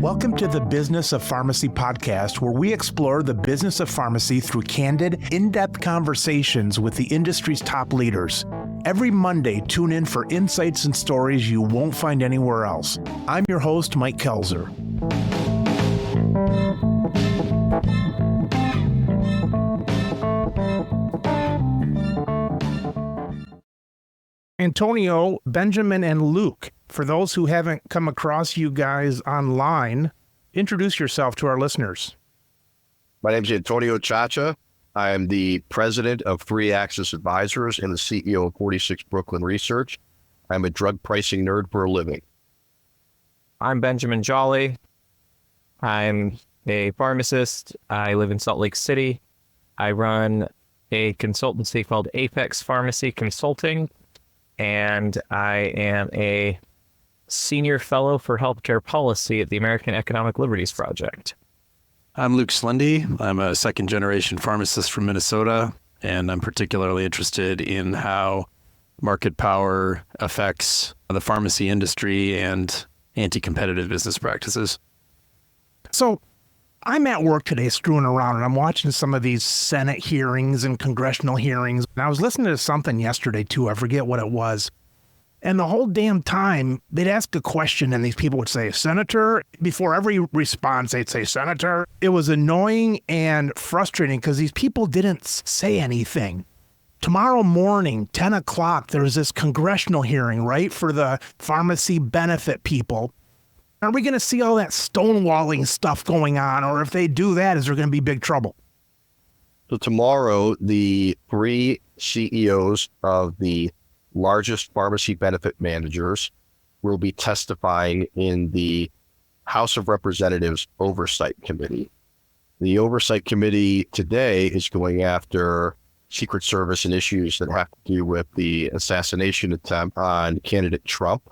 Welcome to the Business of Pharmacy podcast, where we explore the business of pharmacy through candid, in-depth conversations with the industry's top leaders. Every Monday, tune in for insights and stories you won't find anywhere else. I'm your host, Mike Koelzer. Antonio, Benjamin, and Luke, for those who haven't come across you guys online, introduce yourself to our listeners. My name is Antonio Ciaccia. I am the president of 3 Axis Advisors and the CEO of 46 Brooklyn Research. I'm a drug pricing nerd for a living. I'm Benjamin Jolley. I'm a pharmacist. I live in Salt Lake City. I run a consultancy called Apex Pharmacy Consulting, and I am a senior fellow for healthcare policy at the American Economic Liberties Project. I'm Luke Slindee. I'm a second-generation pharmacist from Minnesota, and I'm particularly interested in how market power affects the pharmacy industry and anti-competitive business practices. So I'm at work today screwing around, and I'm watching some of these Senate hearings and congressional hearings. And I was listening to something yesterday, too. I forget what it was. And the whole damn time, they'd ask a question, and these people would say, Senator. Before every response, they'd say, Senator. It was annoying and frustrating because these people didn't say anything. Tomorrow morning, 10 o'clock, there's this congressional hearing, right, for the pharmacy benefit people. Are we going to see all that stonewalling stuff going on? Or if they do that, is there going to be big trouble? So tomorrow, the 3 CEOs of the largest pharmacy benefit managers will be testifying in the House of Representatives Oversight Committee. The Oversight Committee today is going after Secret Service and issues that have to do with the assassination attempt on candidate Trump.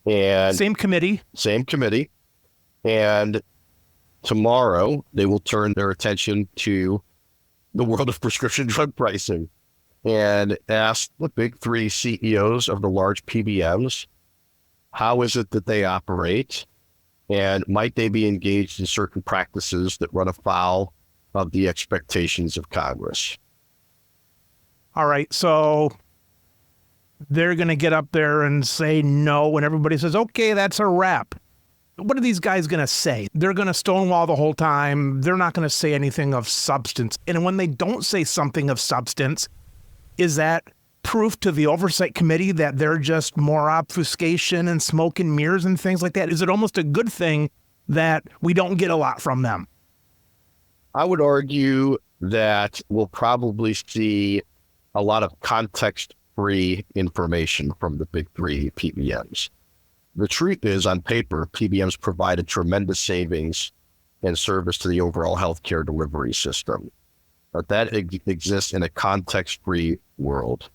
And Same committee. And tomorrow, they will turn their attention to the world of prescription drug pricing and ask the big 3 CEOs of the large PBMs, how is it that they operate? And might they be engaged in certain practices that run afoul of the expectations of Congress? All right, so they're going to get up there and say no, and everybody says, okay, that's a wrap. What are these guys going to say? They're going to stonewall the whole time. They're not going to say anything of substance. And when they don't say something of substance, is that proof to the Oversight Committee that they're just more obfuscation and smoke and mirrors and things like that? Is it almost a good thing that we don't get a lot from them? I would argue that we'll probably see a lot of context-free information from the big 3 PBMs. The truth is, on paper, PBMs provide a tremendous savings and service to the overall healthcare delivery system. But that exists in a context-free world.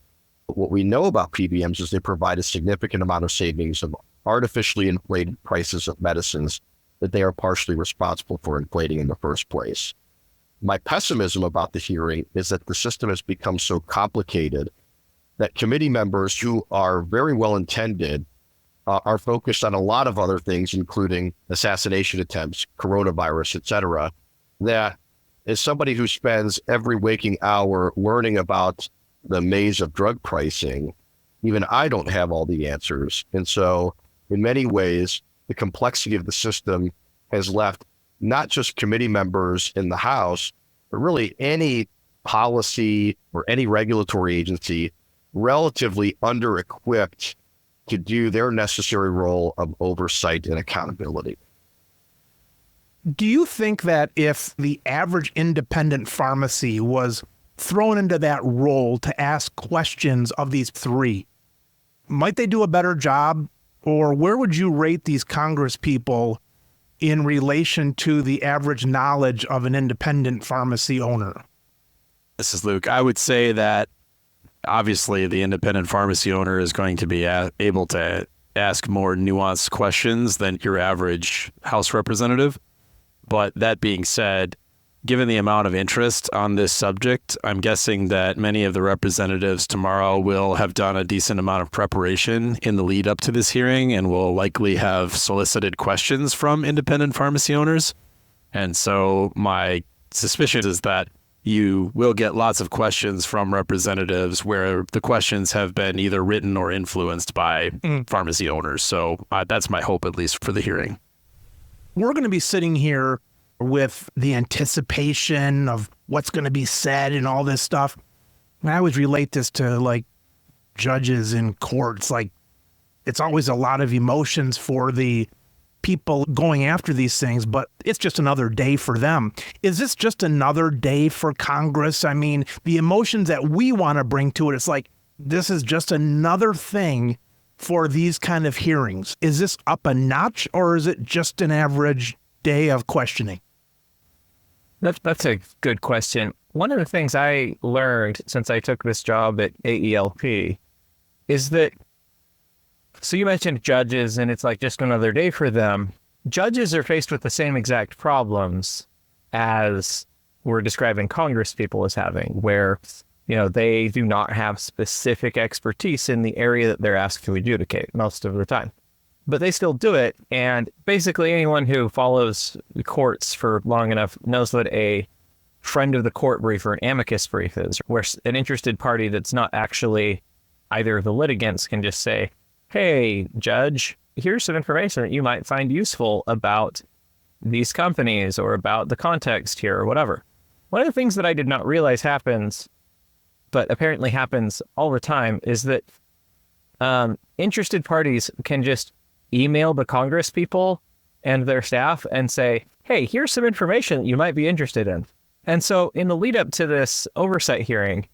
What we know about PBMs is they provide a significant amount of savings of artificially inflated prices of medicines that they are partially responsible for inflating in the first place. My pessimism about the hearing is that the system has become so complicated that committee members who are very well-intended are focused on a lot of other things, including assassination attempts, coronavirus, et cetera, that as somebody who spends every waking hour learning about the maze of drug pricing, even I don't have all the answers. And so in many ways, the complexity of the system has left not just committee members in the House, but really any policy or any regulatory agency relatively under-equipped to do their necessary role of oversight and accountability. Do you think that if the average independent pharmacy was thrown into that role to ask questions of these 3, might they do a better job? Or where would you rate these Congress people in relation to the average knowledge of an independent pharmacy owner? This is Luke. I would say that obviously the independent pharmacy owner is going to be able to ask more nuanced questions than your average House representative. But that being said, given the amount of interest on this subject, I'm guessing that many of the representatives tomorrow will have done a decent amount of preparation in the lead up to this hearing and will likely have solicited questions from independent pharmacy owners. And so my suspicion is that you will get lots of questions from representatives where the questions have been either written or influenced by pharmacy owners. So that's my hope, at least for the hearing. We're going to be sitting here with the anticipation of what's going to be said and all this stuff. And I always relate this to like judges in courts. Like it's always a lot of emotions for the people going after these things, but it's just another day for them. Is this just another day for Congress? I mean, the emotions that we want to bring to it, it's like, this is just another thing for these kind of hearings. Is this up a notch or is it just an average day of questioning? That's a good question. One of the things I learned since I took this job at AELP is that, so you mentioned judges and it's like just another day for them. Judges are faced with the same exact problems as we're describing Congress people as having, where, you know, they do not have specific expertise in the area that they're asked to adjudicate most of the time. But they still do it. And basically anyone who follows the courts for long enough knows what a friend of the court brief or an amicus brief is, where an interested party that's not actually either of the litigants can just say, hey, judge, here's some information that you might find useful about these companies or about the context here or whatever. One of the things that I did not realize happens, but apparently happens all the time, is that interested parties can just email the Congress people and their staff and say, hey, here's some information that you might be interested in. And so in the lead up to this oversight hearing,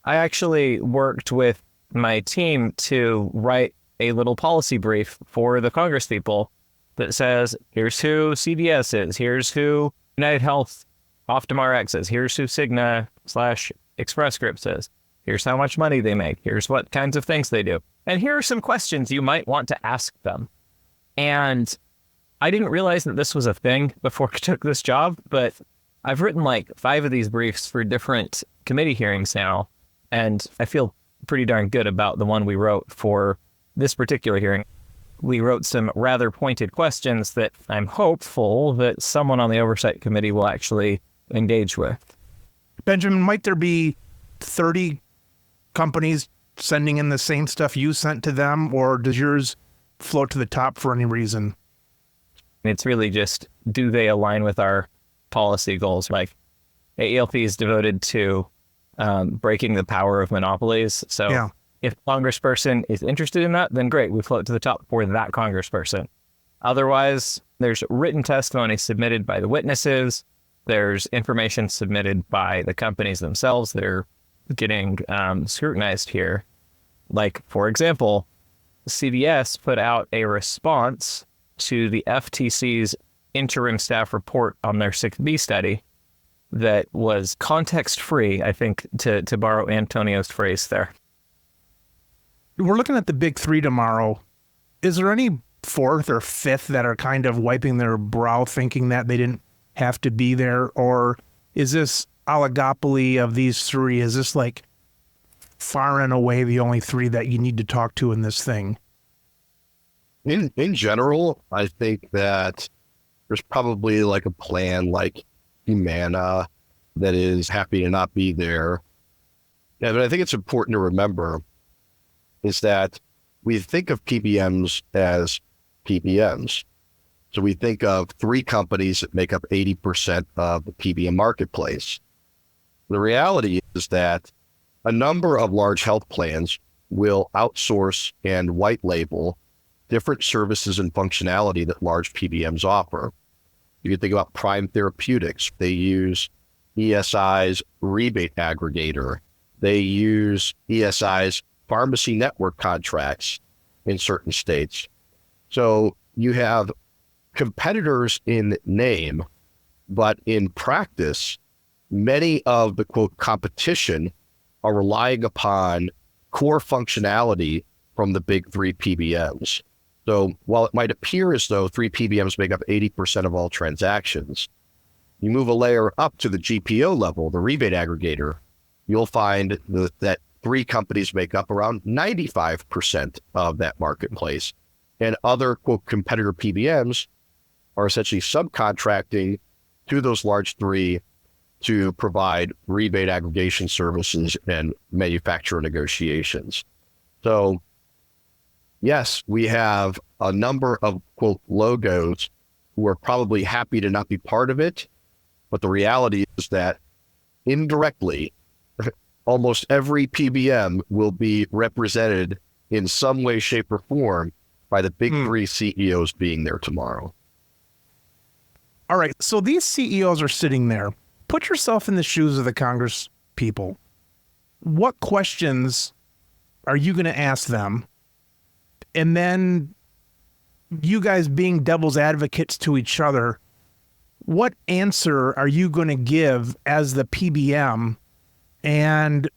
I actually worked with my team to write a little policy brief for the Congress people that says, here's who CVS is, here's who United Health Optum Rx is, here's who Cigna/Express Scripts is, here's how much money they make, here's what kinds of things they do. And here are some questions you might want to ask them. And I didn't realize that this was a thing before I took this job, but I've written like 5 of these briefs for different committee hearings now, and I feel pretty darn good about the one we wrote for this particular hearing. We wrote some rather pointed questions that I'm hopeful that someone on the oversight committee will actually engage with. Benjamin, might there be 30 companies sending in the same stuff you sent to them, or does yours float to the top for any reason? It's really just, do they align with our policy goals? Like AELP is devoted to breaking the power of monopolies. So yeah. If a congressperson is interested in that, then great, we float to the top for that congressperson. Otherwise, there's written testimony submitted by the witnesses. There's information submitted by the companies themselves that are getting scrutinized here. Like, for example, CVS put out a response to the FTC's interim staff report on their 6B study that was context-free, I think, to borrow Antonio's phrase there. We're looking at the big 3 tomorrow. Is there any 4th or 5th that are kind of wiping their brow thinking that they didn't have to be there? Or is this oligopoly of these 3? Is this like far and away the only 3 that you need to talk to in this thing? In general, I think that there's probably like a plan like Humana that is happy to not be there. Yeah, but I think it's important to remember is that we think of PBMs as PBMs. So we think of 3 companies that make up 80% of the PBM marketplace. The reality is that a number of large health plans will outsource and white label different services and functionality that large PBMs offer. You can think about Prime Therapeutics. They use ESI's rebate aggregator. They use ESI's pharmacy network contracts in certain states. So you have competitors in name, but in practice, many of the quote competition are relying upon core functionality from the big 3 PBMs. So while it might appear as though 3 PBMs make up 80% of all transactions, You move a layer up to the GPO level, the rebate aggregator, you'll find that 3 companies make up around 95% of that marketplace. And other, quote, competitor PBMs are essentially subcontracting to those large 3 to provide rebate aggregation services and manufacturer negotiations. So, yes, we have a number of, quote, logos who are probably happy to not be part of it. But the reality is that indirectly, almost every PBM will be represented in some way, shape, or form by the big 3 CEOs being there tomorrow. All right. So these CEOs are sitting there. Put yourself in the shoes of the Congress people. What questions are you going to ask them? And then you guys being devil's advocates to each other, what answer are you going to give as the PBM? And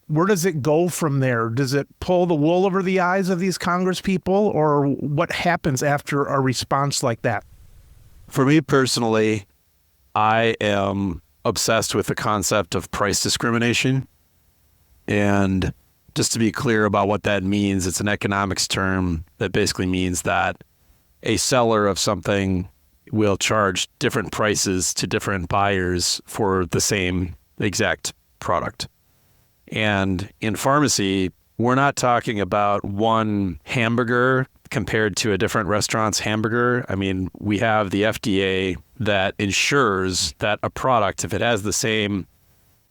where does it go from there? Does it pull the wool over the eyes of these Congress people, or what happens after a response like that? For me personally, I am obsessed with the concept of price discrimination. And just to be clear about what that means, it's an economics term that basically means that a seller of something will charge different prices to different buyers for the same exact product. And in pharmacy, we're not talking about one hamburger compared to a different restaurant's hamburger. I mean, we have the FDA that ensures that a product, if it has the same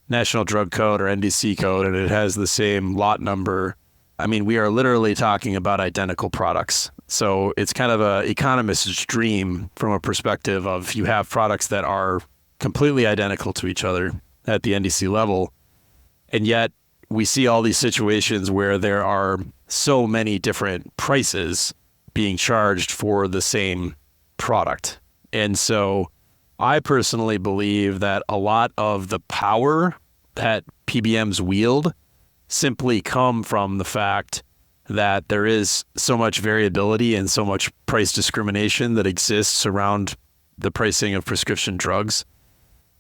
National Drug Code or NDC code and it has the same lot number, I mean, we are literally talking about identical products. So it's kind of an economist's dream from a perspective of you have products that are completely identical to each other at the NDC level. And yet we see all these situations where there are so many different prices being charged for the same product. And so I personally believe that a lot of the power that PBMs wield simply come from the fact that there is so much variability and so much price discrimination that exists around the pricing of prescription drugs.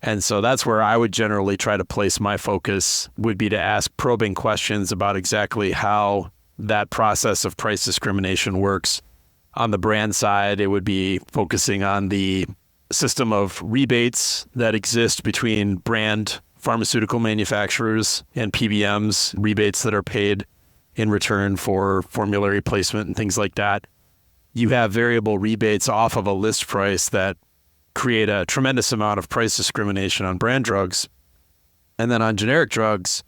And so that's where I would generally try to place my focus, would be to ask probing questions about exactly how that process of price discrimination works. On the brand side, it would be focusing on the system of rebates that exist between brand pharmaceutical manufacturers and PBMs, rebates that are paid in return for formulary placement and things like that. You have variable rebates off of a list price that create a tremendous amount of price discrimination on brand drugs. And then on generic drugs,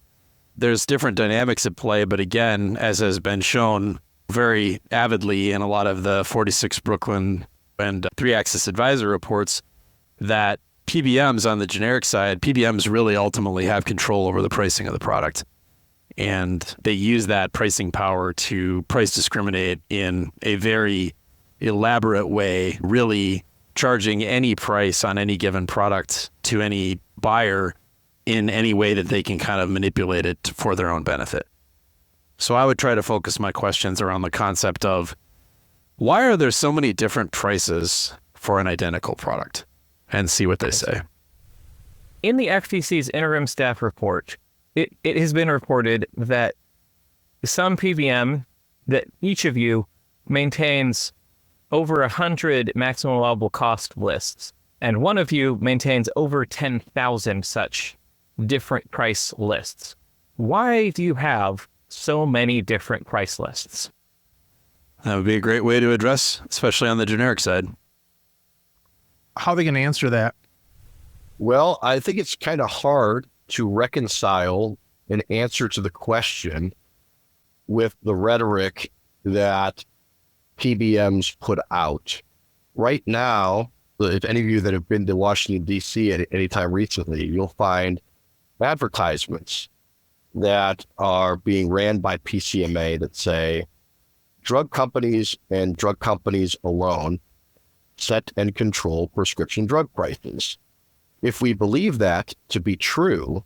there's different dynamics at play. But again, as has been shown very avidly in a lot of the 46 Brooklyn and 3-Axis Advisor reports, that PBMs on the generic side, PBMs really ultimately have control over the pricing of the product. And they use that pricing power to price discriminate in a very elaborate way, really charging any price on any given product to any buyer in any way that they can kind of manipulate it for their own benefit. So I would try to focus my questions around the concept of, why are there so many different prices for an identical product? And see what they say. In the FTC's interim staff report, it has been reported that some PBM, that each of you maintains over 100 maximum allowable cost lists, and one of you maintains over 10,000 such different price lists. Why do you have so many different price lists? That would be a great way to address, especially on the generic side. How are they going to answer that? Well, I think it's kind of hard to reconcile an answer to the question with the rhetoric that PBMs put out. Right now, if any of you that have been to Washington, D.C. at any time recently, you'll find advertisements that are being ran by PCMA that say drug companies and drug companies alone set and control prescription drug prices. If we believe that to be true,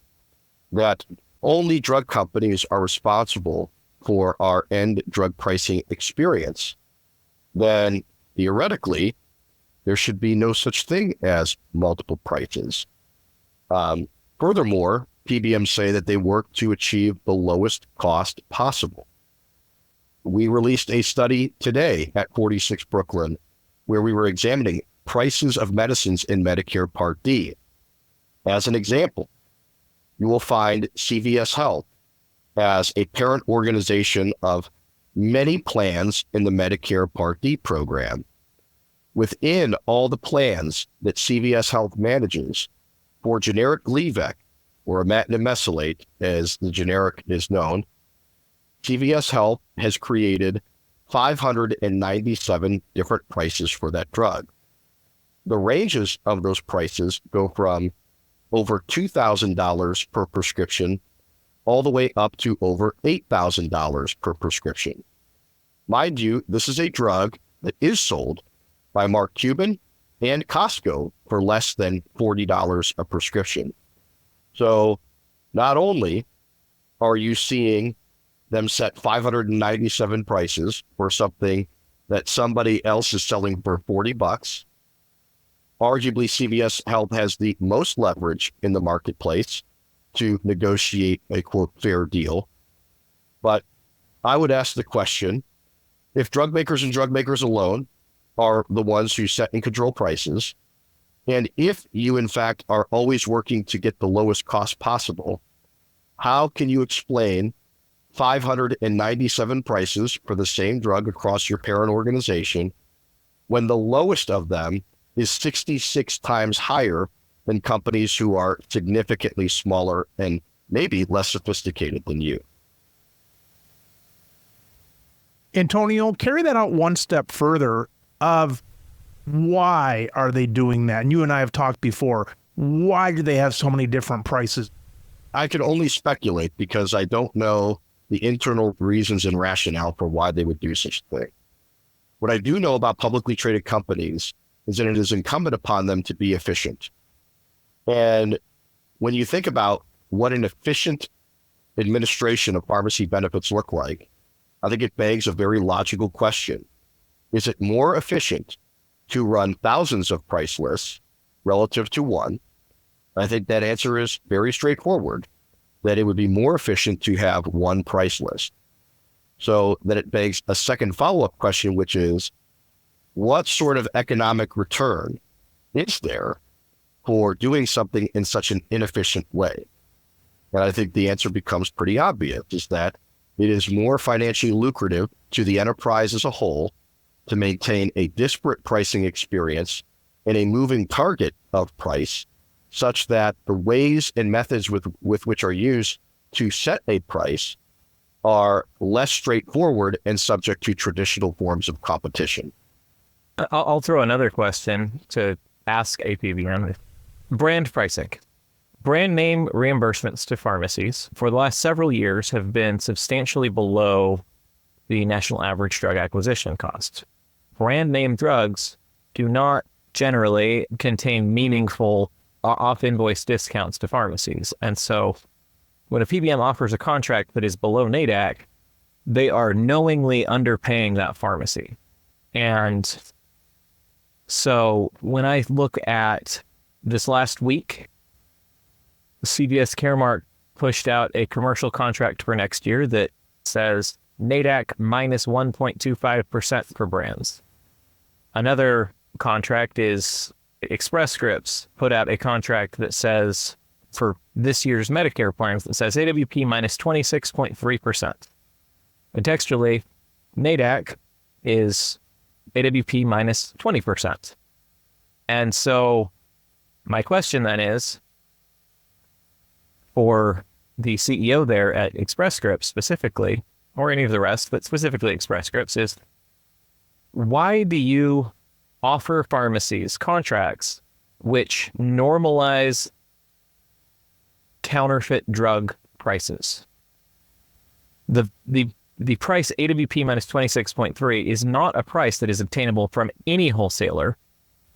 that only drug companies are responsible for our end drug pricing experience, then theoretically, there should be no such thing as multiple prices. Furthermore, PBMs say that they work to achieve the lowest cost possible. We released a study today at 46 Brooklyn where we were examining prices of medicines in Medicare Part D. As an example, you will find CVS Health as a parent organization of many plans in the Medicare Part D program. Within all the plans that CVS Health manages for generic Gleevec, or imatinib mesylate, as the generic is known, CVS Health has created 597 different prices for that drug. The ranges of those prices go from over $2,000 per prescription all the way up to over $8,000 per prescription. Mind you, this is a drug that is sold by Mark Cuban and Costco for less than $40 a prescription. So not only are you seeing them set 597 prices for something that somebody else is selling for $40, arguably CVS Health has the most leverage in the marketplace to negotiate a, quote, fair deal. But I would ask the question, if drug makers and drug makers alone are the ones who set and control prices, and if you, in fact, are always working to get the lowest cost possible, how can you explain 597 prices for the same drug across your parent organization when the lowest of them is 66 times higher than companies who are significantly smaller and maybe less sophisticated than you? Antonio, carry that out one step further of why are they doing that? And you and I have talked before. Why do they have so many different prices? I can only speculate because I don't know the internal reasons and rationale for why they would do such a thing. What I do know about publicly traded companies is that it is incumbent upon them to be efficient. And when you think about what an efficient administration of pharmacy benefits look like, I think it begs a very logical question. Is it more efficient to run thousands of price lists relative to one? I think that answer is very straightforward, that it would be more efficient to have one price list. So then it begs a second follow-up question, which is, what sort of economic return is there for doing something in such an inefficient way? And I think the answer becomes pretty obvious, is that it is more financially lucrative to the enterprise as a whole to maintain a disparate pricing experience and a moving target of price, such that the ways and methods with which are used to set a price are less straightforward and subject to traditional forms of competition. I'll throw another question to ask a PBM. Brand pricing. Brand name reimbursements to pharmacies for the last several years have been substantially below the national average drug acquisition cost. Brand name drugs do not generally contain meaningful off-invoice discounts to pharmacies. And so when a PBM offers a contract that is below NADAC, they are knowingly underpaying that pharmacy. And so when I look at this last week, CVS Caremark pushed out a commercial contract for next year that says NADAC minus 1.25% for brands. Another contract is Express Scripts put out a contract that says for this year's Medicare plans that says AWP minus 26.3%. Contextually, NADAC is AWP minus 20%. And so my question then is, for the CEO there at Express Scripts specifically, or any of the rest, but specifically Express Scripts, is why do you offer pharmacies contracts which normalize counterfeit drug prices? The price AWP minus 26.3 is not a price that is obtainable from any wholesaler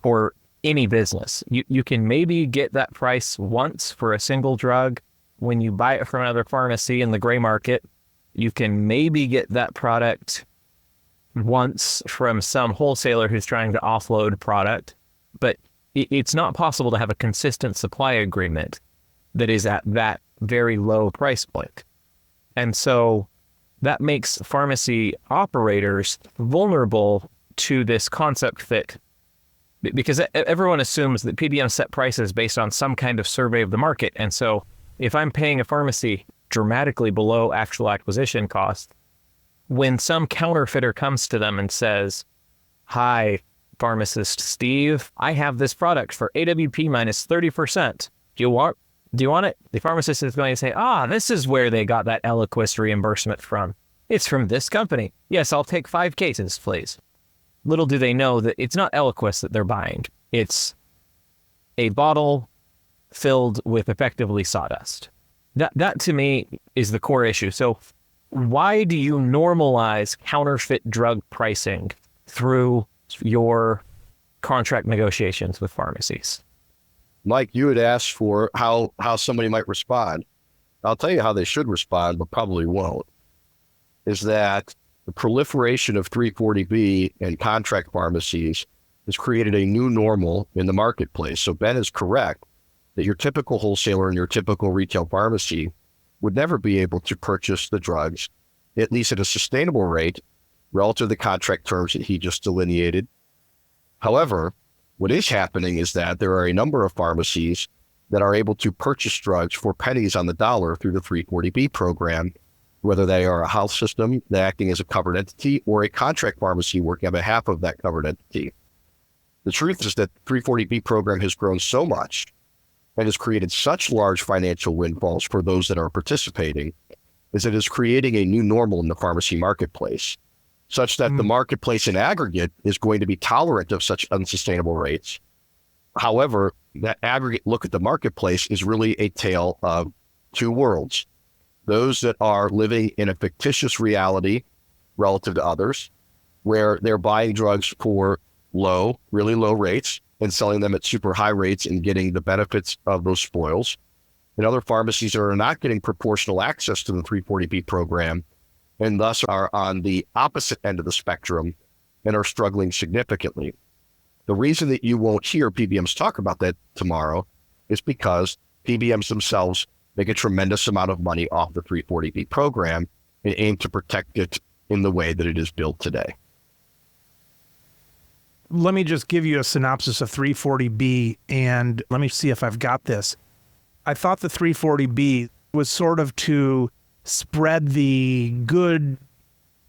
or any business. You can maybe get that price once for a single drug when you buy it from another pharmacy in the gray market. You can maybe get that product once from some wholesaler who's trying to offload product. but it's not possible to have a consistent supply agreement that is at that very low price point. And so that makes pharmacy operators vulnerable to this concept that, because everyone assumes that PBMs set prices based on some kind of survey of the market. And so if I'm paying a pharmacy dramatically below actual acquisition cost, when some counterfeiter comes to them and says, "Hi, pharmacist Steve, I have this product for AWP minus 30%. Do you want it?" The pharmacist is going to say, "This is where they got that Eliquis reimbursement from. It's from this company. Yes, I'll take 5 cases, please." Little do they know that it's not Eliquis that they're buying. It's a bottle filled with effectively sawdust. That to me is the core issue. So why do you normalize counterfeit drug pricing through your contract negotiations with pharmacies? Mike, you had asked for how somebody might respond. I'll tell you how they should respond, but probably won't, is that the proliferation of 340B and contract pharmacies has created a new normal in the marketplace. So Ben is correct that your typical wholesaler and your typical retail pharmacy would never be able to purchase the drugs, at least at a sustainable rate, relative to the contract terms that he just delineated. However, what is happening is that there are a number of pharmacies that are able to purchase drugs for pennies on the dollar through the 340B program, whether they are a health system acting as a covered entity or a contract pharmacy working on behalf of that covered entity. The truth is that the 340B program has grown so much and has created such large financial windfalls for those that are participating, is it is creating a new normal in the pharmacy marketplace, such that the marketplace in aggregate is going to be tolerant of such unsustainable rates. However, that aggregate look at the marketplace is really a tale of two worlds. Those that are living in a fictitious reality relative to others, where they're buying drugs for really low rates and selling them at super high rates and getting the benefits of those spoils. And other pharmacies are not getting proportional access to the 340B program and thus are on the opposite end of the spectrum and are struggling significantly. The reason that you won't hear PBMs talk about that tomorrow is because PBMs themselves make a tremendous amount of money off the 340B program and aim to protect it in the way that it is built today. Let me just give you a synopsis of 340B, and let me see if I've got this. I thought the 340B was sort of to spread the good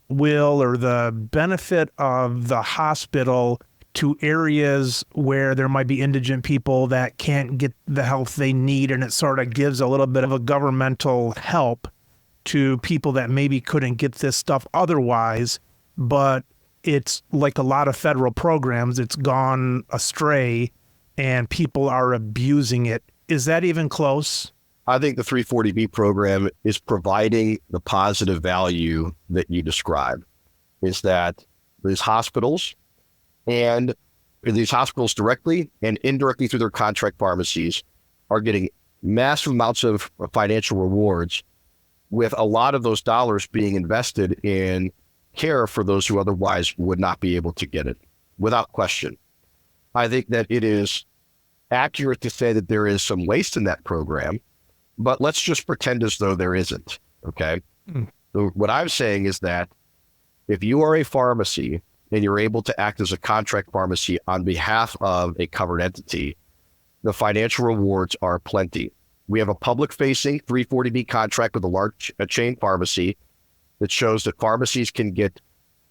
will or the benefit of the hospital to areas where there might be indigent people that can't get the health they need, and it sort of gives a little bit of a governmental help to people that maybe couldn't get this stuff otherwise. But it's like a lot of federal programs, it's gone astray and people are abusing it. Is that even close? I think the 340B program is providing the positive value that you describe, is that these hospitals and these hospitals directly and indirectly through their contract pharmacies are getting massive amounts of financial rewards, with a lot of those dollars being invested in care for those who otherwise would not be able to get it, without question. I think that it is accurate to say that there is some waste in that program, but let's just pretend as though there isn't, okay? So what I'm saying is that if you are a pharmacy and you're able to act as a contract pharmacy on behalf of a covered entity, the financial rewards are plenty. We have a public-facing 340B contract with a large chain pharmacy that shows that pharmacies can get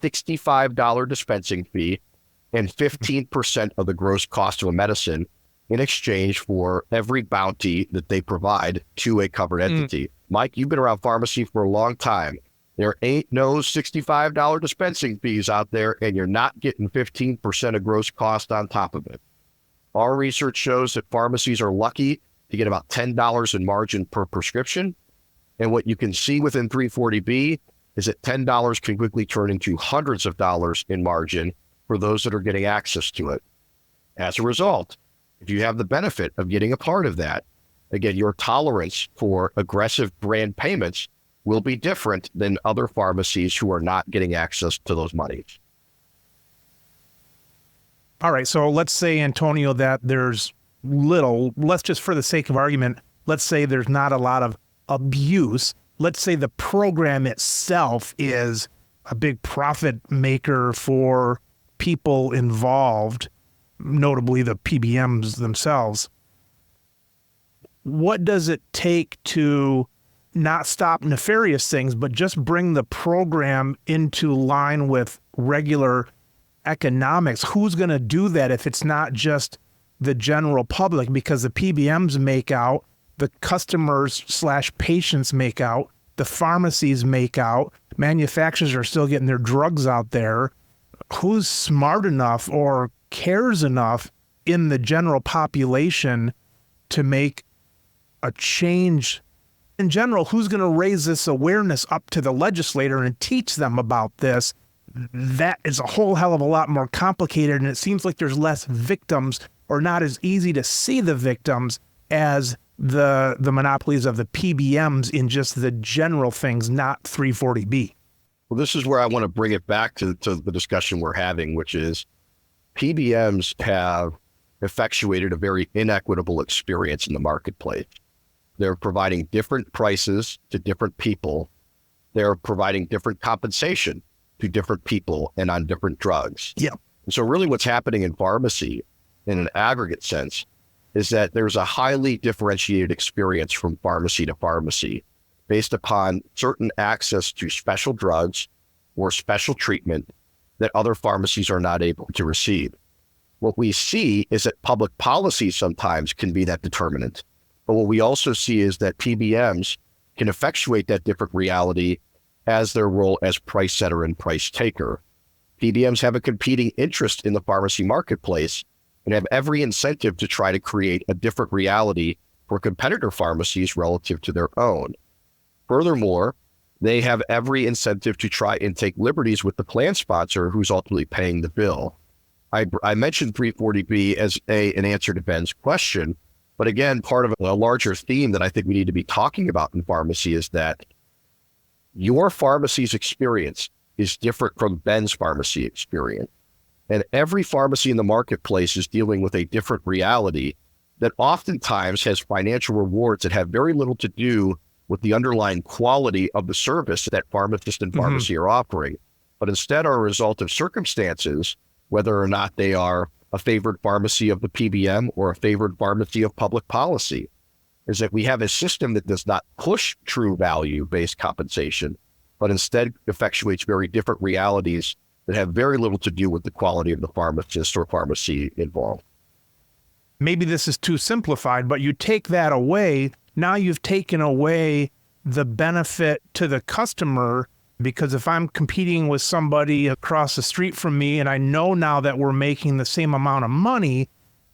$65 dispensing fee and 15% of the gross cost of a medicine in exchange for every bounty that they provide to a covered entity. Mike, you've been around pharmacy for a long time. There ain't no $65 dispensing fees out there, and you're not getting 15% of gross cost on top of it. Our research shows that pharmacies are lucky to get about $10 in margin per prescription. And what you can see within 340B is that $10 can quickly turn into hundreds of dollars in margin for those that are getting access to it. As a result, if you have the benefit of getting a part of that, again, your tolerance for aggressive brand payments will be different than other pharmacies who are not getting access to those monies. All right, so let's say, Antonio, that there's let's just for the sake of argument, let's say there's not a lot of abuse. Let's say the program itself is a big profit maker for people involved, notably the PBMs themselves. What does it take to not stop nefarious things, but just bring the program into line with regular economics? Who's going to do that if it's not just the general public? Because the PBMs make out, the customers / patients make out, the pharmacies make out, manufacturers are still getting their drugs out there. Who's smart enough or cares enough in the general population to make a change? In general, who's going to raise this awareness up to the legislator and teach them about this? That is a whole hell of a lot more complicated, and it seems like there's less victims, or not as easy to see the victims as the monopolies of the PBMs in just the general things, not 340B. Well, this is where I want to bring it back to the discussion we're having, which is PBMs have effectuated a very inequitable experience in the marketplace. They're providing different prices to different people. They're providing different compensation to different people and on different drugs. Yeah. And so really what's happening in pharmacy in an aggregate sense is that there's a highly differentiated experience from pharmacy to pharmacy based upon certain access to special drugs or special treatment that other pharmacies are not able to receive. What we see is that public policy sometimes can be that determinant. But what we also see is that PBMs can effectuate that different reality as their role as price setter and price taker. PBMs have a competing interest in the pharmacy marketplace and have every incentive to try to create a different reality for competitor pharmacies relative to their own. Furthermore, they have every incentive to try and take liberties with the plan sponsor who's ultimately paying the bill. I mentioned 340B as an answer to Ben's question, but again, part of a larger theme that I think we need to be talking about in pharmacy is that your pharmacy's experience is different from Ben's pharmacy experience. And every pharmacy in the marketplace is dealing with a different reality that oftentimes has financial rewards that have very little to do with the underlying quality of the service that pharmacist and pharmacy are offering, but instead are a result of circumstances, whether or not they are a favored pharmacy of the PBM or a favored pharmacy of public policy, is that we have a system that does not push true value-based compensation, but instead effectuates very different realities that have very little to do with the quality of the pharmacist or pharmacy involved. Maybe this is too simplified, but you take that away, now you've taken away the benefit to the customer, because if I'm competing with somebody across the street from me and I know now that we're making the same amount of money,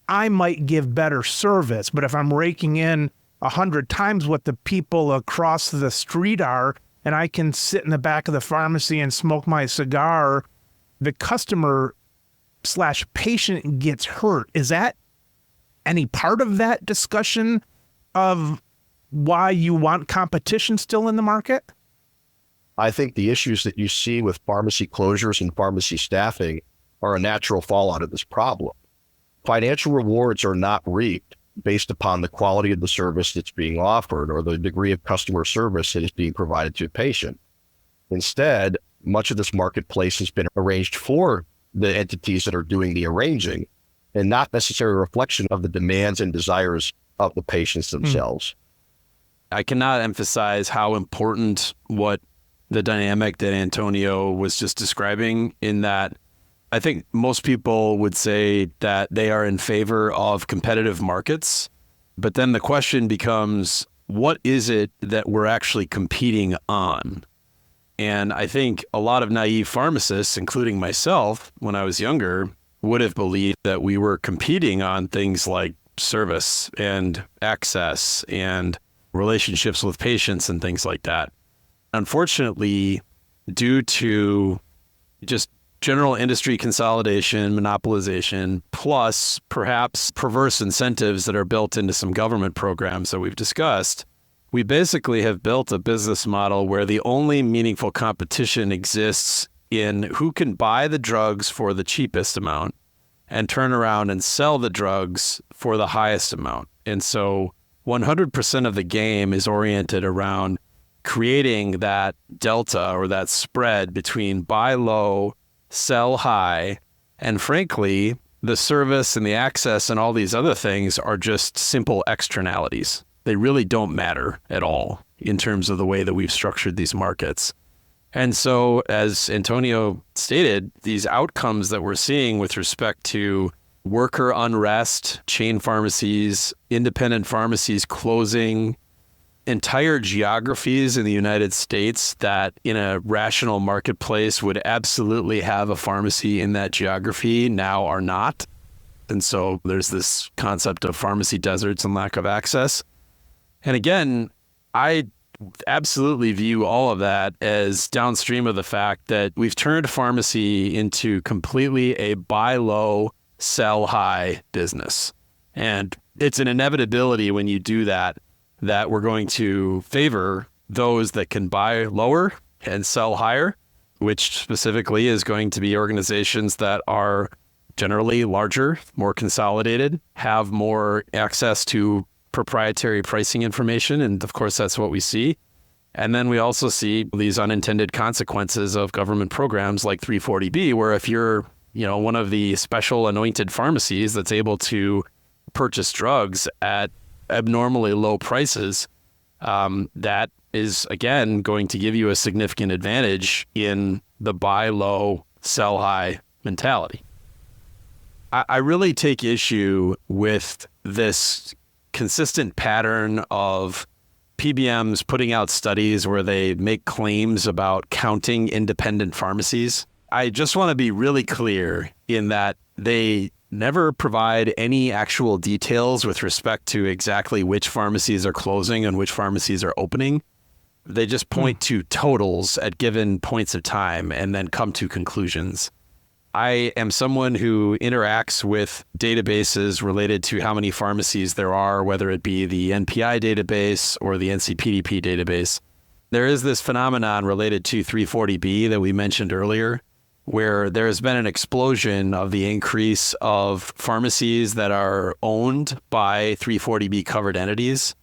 I might give better service. But if I'm raking in 100 times what the people across the street are, and I can sit in the back of the pharmacy and smoke my cigar, the customer / patient gets hurt. Is that any part of that discussion of why you want competition still in the market? I think the issues that you see with pharmacy closures and pharmacy staffing are a natural fallout of this problem. Financial rewards are not reaped based upon the quality of the service that's being offered or the degree of customer service that is being provided to a patient. Instead, much of this marketplace has been arranged for the entities that are doing the arranging and not necessarily a reflection of the demands and desires of the patients themselves. I cannot emphasize how important what the dynamic that Antonio was just describing, in that I think most people would say that they are in favor of competitive markets, but then the question becomes, what is it that we're actually competing on? And I think a lot of naive pharmacists, including myself, when I was younger, would have believed that we were competing on things like service and access and relationships with patients and things like that. Unfortunately, due to just general industry consolidation, monopolization, plus perhaps perverse incentives that are built into some government programs that we've discussed, we basically have built a business model where the only meaningful competition exists in who can buy the drugs for the cheapest amount and turn around and sell the drugs for the highest amount. And so 100% of the game is oriented around creating that delta or that spread between buy low, sell high, and frankly, the service and the access and all these other things are just simple externalities. They really don't matter at all in terms of the way that we've structured these markets. And so, as Antonio stated, these outcomes that we're seeing with respect to worker unrest, chain pharmacies, independent pharmacies closing, entire geographies in the United States that in a rational marketplace would absolutely have a pharmacy in that geography now are not. And so there's this concept of pharmacy deserts and lack of access. And again, I absolutely view all of that as downstream of the fact that we've turned pharmacy into completely a buy low, sell high business. And it's an inevitability when you do that, that we're going to favor those that can buy lower and sell higher, which specifically is going to be organizations that are generally larger, more consolidated, have more access to proprietary pricing information. And of course, that's what we see. And then we also see these unintended consequences of government programs like 340B, where if you're, one of the special anointed pharmacies that's able to purchase drugs at abnormally low prices, that is, again, going to give you a significant advantage in the buy low, sell high mentality. I really take issue with this consistent pattern of PBMs putting out studies where they make claims about counting independent pharmacies. I just want to be really clear in that they never provide any actual details with respect to exactly which pharmacies are closing and which pharmacies are opening. They just point to totals at given points of time and then come to conclusions. I am someone who interacts with databases related to how many pharmacies there are, whether it be the NPI database or the NCPDP database. There is this phenomenon related to 340B that we mentioned earlier, where there has been an explosion of the increase of pharmacies that are owned by 340B covered entities.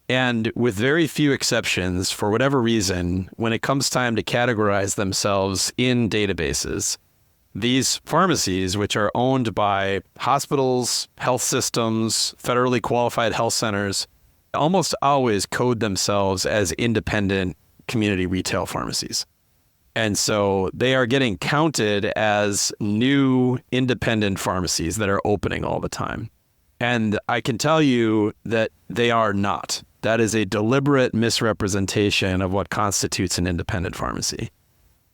And with very few exceptions, for whatever reason, when it comes time to categorize themselves in databases, these pharmacies, which are owned by hospitals, health systems, federally qualified health centers, almost always code themselves as independent community retail pharmacies. And so they are getting counted as new independent pharmacies that are opening all the time. And I can tell you that they are not. That is a deliberate misrepresentation of what constitutes an independent pharmacy.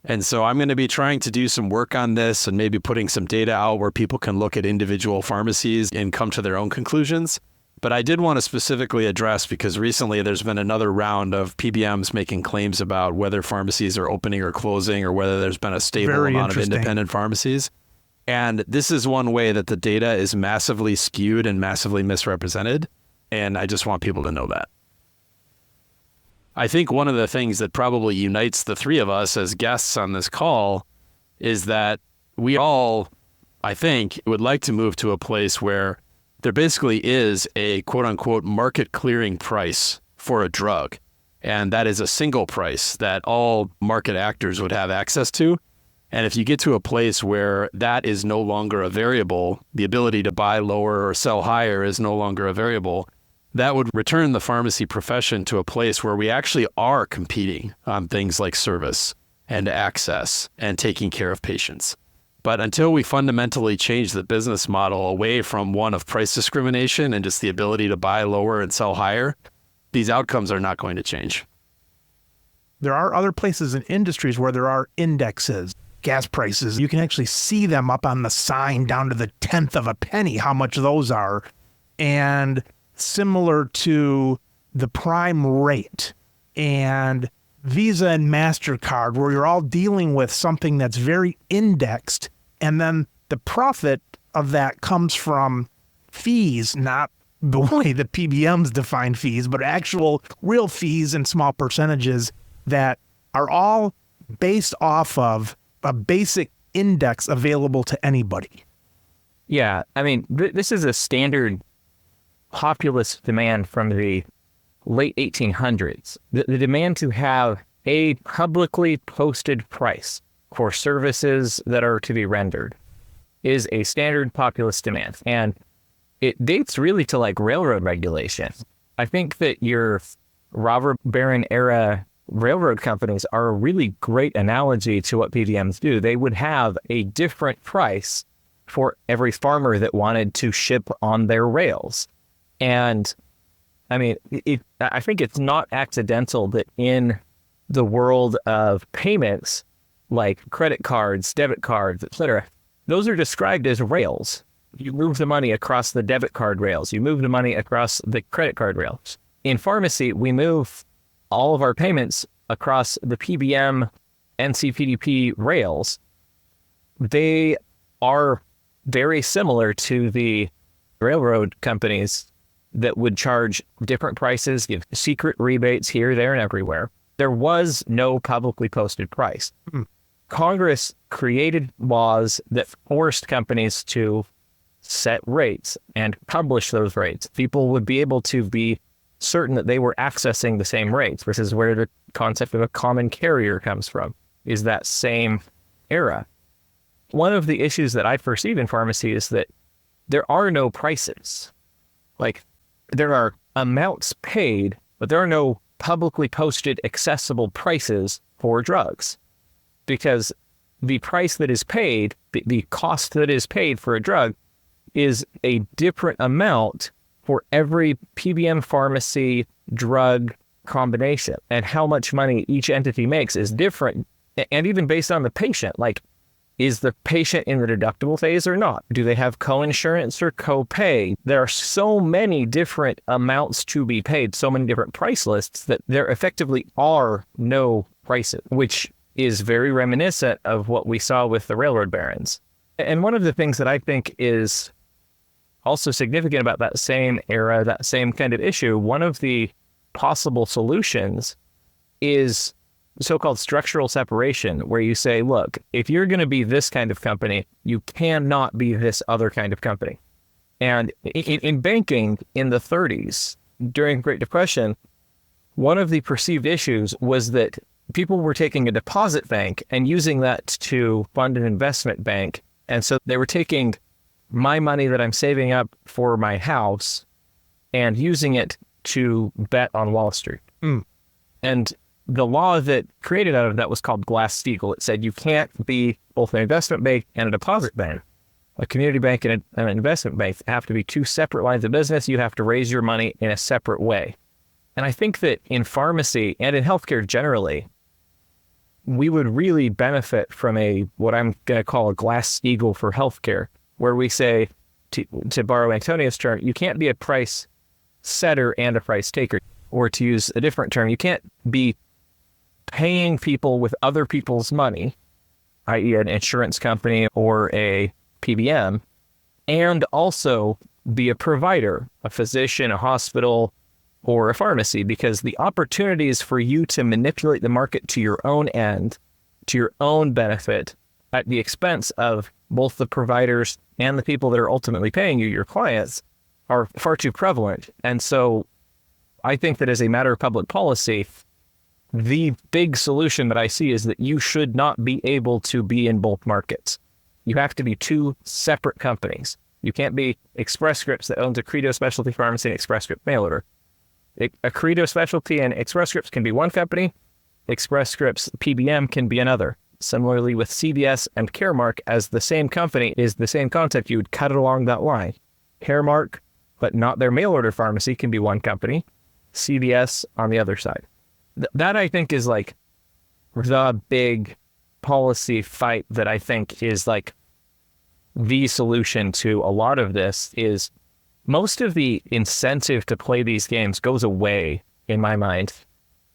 And so I'm going to be trying to do some work on this and maybe putting some data out where people can look at individual pharmacies and come to their own conclusions. But I did want to specifically address, because recently there's been another round of PBMs making claims about whether pharmacies are opening or closing or whether there's been a stable amount of independent pharmacies. And this is one way that the data is massively skewed and massively misrepresented. And I just want people to know that. I think one of the things that probably unites the three of us as guests on this call is that we all, I think, would like to move to a place where there basically is a quote unquote market clearing price for a drug. And that is a single price that all market actors would have access to. And if you get to a place where that is no longer a variable, the ability to buy lower or sell higher is no longer a variable, that would return the pharmacy profession to a place where we actually are competing on things like service and access and taking care of patients. But until we fundamentally change the business model away from one of price discrimination and just the ability to buy lower and sell higher, these outcomes are not going to change. There are other places in industries where there are indexes, gas prices. You can actually see them up on the sign down to the 10th of a penny, how much those are. And similar to the prime rate and Visa and MasterCard, where you're all dealing with something that's very indexed, and then the profit of that comes from fees, not the way the PBMs define fees, but actual real fees and small percentages that are all based off of a basic index available to anybody. Yeah, I mean, this is a standard populist demand from the late 1800s. The demand to have a publicly posted price for services that are to be rendered is a standard populist demand. And it dates really to like railroad regulation. I think that your robber baron era railroad companies are a really great analogy to what PBMs do. They would have a different price for every farmer that wanted to ship on their rails. And I mean, I think it's not accidental that in the world of payments, like credit cards, debit cards, etc., those are described as rails. You move the money across the debit card rails. You move the money across the credit card rails. In pharmacy, we move all of our payments across the PBM, NCPDP rails. They are very similar to the railroad companies that would charge different prices, give secret rebates here, there, and everywhere. There was no publicly posted price. Congress created laws that forced companies to set rates and publish those rates. People would be able to be certain that they were accessing the same rates. This is where the concept of a common carrier comes from, is that same era. One of the issues that I perceive in pharmacy is that there are no prices. Like, there are amounts paid, but there are no publicly posted accessible prices for drugs. Because the price that is paid, the cost that is paid for a drug, is a different amount for every PBM pharmacy drug combination. And how much money each entity makes is different. And even based on the patient, like, is the patient in the deductible phase or not? Do they have co-insurance or co-pay? There are so many different amounts to be paid, so many different price lists, that there effectively are no prices, which is very reminiscent of what we saw with the railroad barons. And one of the things that I think is also significant about that same era, that same kind of issue, one of the possible solutions is so-called structural separation, where you say, look, if you're going to be this kind of company, you cannot be this other kind of company. And in banking in the 30s, during Great Depression, one of the perceived issues was that people were taking a deposit bank and using that to fund an investment bank. And so they were taking my money that I'm saving up for my house and using it to bet on Wall Street. And the law that created out of that was called Glass-Steagall. It said you can't be both an investment bank and a deposit bank. A community bank and an investment bank have to be two separate lines of business. You have to raise your money in a separate way. And I think that in pharmacy and in healthcare generally, we would really benefit from what I'm going to call a Glass-Steagall for healthcare, where we say, to borrow Antonio's term, you can't be a price setter and a price taker. Or to use a different term, you can't be paying people with other people's money, i.e. an insurance company or a PBM, and also be a provider, a physician, a hospital, or a pharmacy, because the opportunities for you to manipulate the market to your own end, to your own benefit, at the expense of both the providers and the people that are ultimately paying you, your clients, are far too prevalent. And so I think that as a matter of public policy, the big solution that I see is that you should not be able to be in both markets. You have to be two separate companies. You can't be Express Scripts that owns a Credo Specialty Pharmacy and Express Script mail order. A Credo Specialty and Express Scripts can be one company. Express Scripts PBM can be another. Similarly with CVS and Caremark, as the same company is the same concept, you would cut it along that line. Caremark, but not their mail order pharmacy, can be one company. CVS on the other side. That I think is like the big policy fight that I think is like the solution to a lot of this. Is most of the incentive to play these games goes away, in my mind,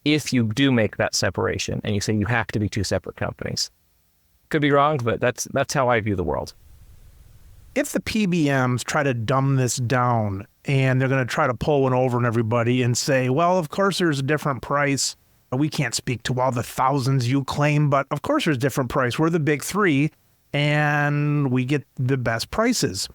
if you do make that separation and you say you have to be two separate companies. Could be wrong, but that's how I view the world. If the PBMs try to dumb this down and they're going to try to pull one over on everybody and say, well, of course there's a different price. We can't speak to all the thousands you claim, but of course there's a different price. We're the big three and we get the best prices.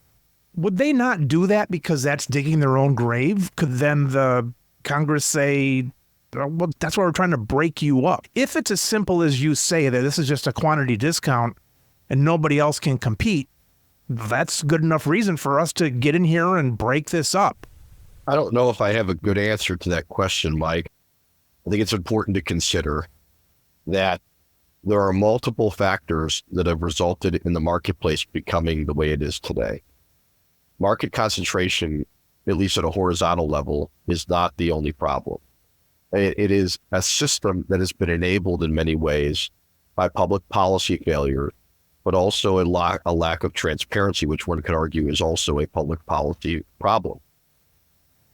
would they not do that because that's digging their own grave? Could then the Congress say, well, that's why we're trying to break you up? If it's as simple as you say that this is just a quantity discount and nobody else can compete, that's good enough reason for us to get in here and break this up. I don't know if I have a good answer to that question, Mike. I think it's important to consider that there are multiple factors that have resulted in the marketplace becoming the way it is today. Market concentration, at least at a horizontal level, is not the only problem. It is a system that has been enabled in many ways by public policy failure, but also a lack of transparency, which one could argue is also a public policy problem.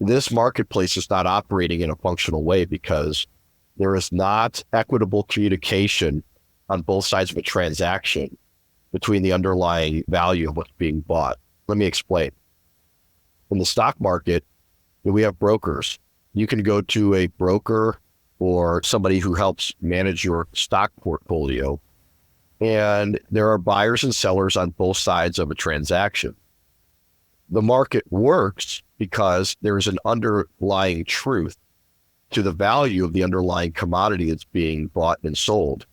This marketplace is not operating in a functional way because there is not equitable communication on both sides of a transaction between the underlying value of what's being bought. Let me explain. In the stock market, we have brokers. You can go to a broker or somebody who helps manage your stock portfolio, and there are buyers and sellers on both sides of a transaction. The market works because there is an underlying truth to the value of the underlying commodity that's being bought and sold.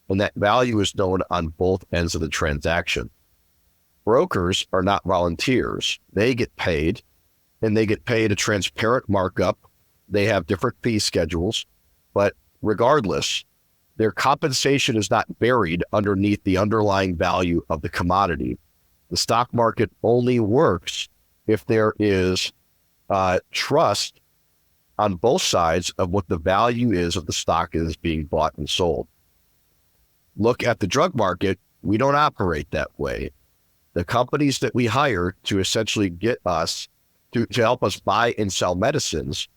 And that value is known on both ends of the transaction. Brokers are not volunteers. They get paid, and they get paid a transparent markup. They have different fee schedules, but regardless, their compensation is not buried underneath the underlying value of the commodity. The stock market only works if there is trust on both sides of what the value is of the stock that is being bought and sold. Look at the drug market. We don't operate that way. The companies that we hire to essentially get us to help us buy and sell medicines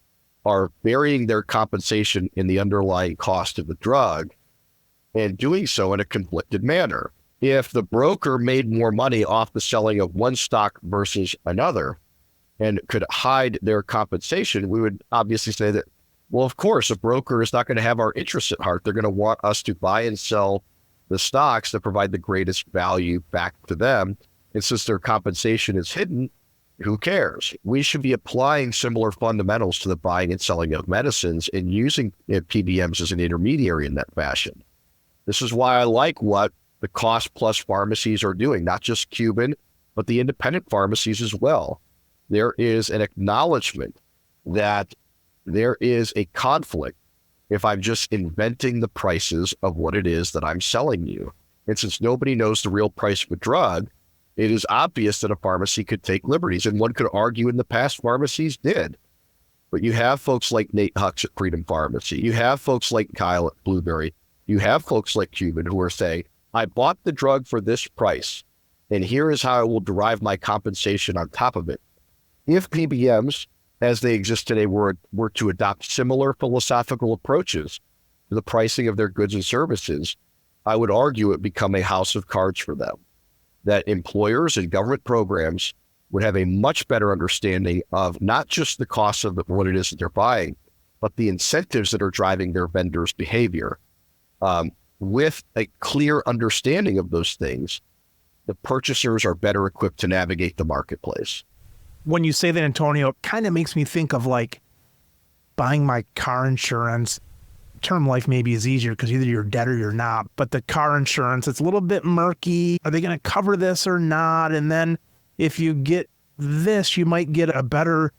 are burying their compensation in the underlying cost of the drug and doing so in a conflicted manner. If the broker made more money off the selling of one stock versus another and could hide their compensation, we would obviously say that, well, of course, a broker is not going to have our interests at heart. They're going to want us to buy and sell the stocks that provide the greatest value back to them. And since their compensation is hidden, who cares? We should be applying similar fundamentals to the buying and selling of medicines and using PBMs as an intermediary in that fashion. This is why I like what the cost plus pharmacies are doing, not just Cuban, but the independent pharmacies as well. There is an acknowledgement that there is a conflict if I'm just inventing the prices of what it is that I'm selling you. And since nobody knows the real price of a drug, it is obvious that a pharmacy could take liberties. And one could argue in the past pharmacies did. But you have folks like Nate Hucks at Freedom Pharmacy. You have folks like Kyle at Blueberry. You have folks like Cuban who are saying, I bought the drug for this price, and here is how I will derive my compensation on top of it. If PBMs, as they exist today, were to adopt similar philosophical approaches to the pricing of their goods and services, I would argue it become a house of cards for them, that employers and government programs would have a much better understanding of not just the cost of what it is that they're buying, but the incentives that are driving their vendors' behavior. With a clear understanding of those things, the purchasers are better equipped to navigate the marketplace. When you say that, Antonio, it kind of makes me think of like buying my car insurance. Term life maybe is easier because either you're dead or you're not, but the car insurance, it's a little bit murky. Are they going to cover this or not? And then if you get this, you might get a better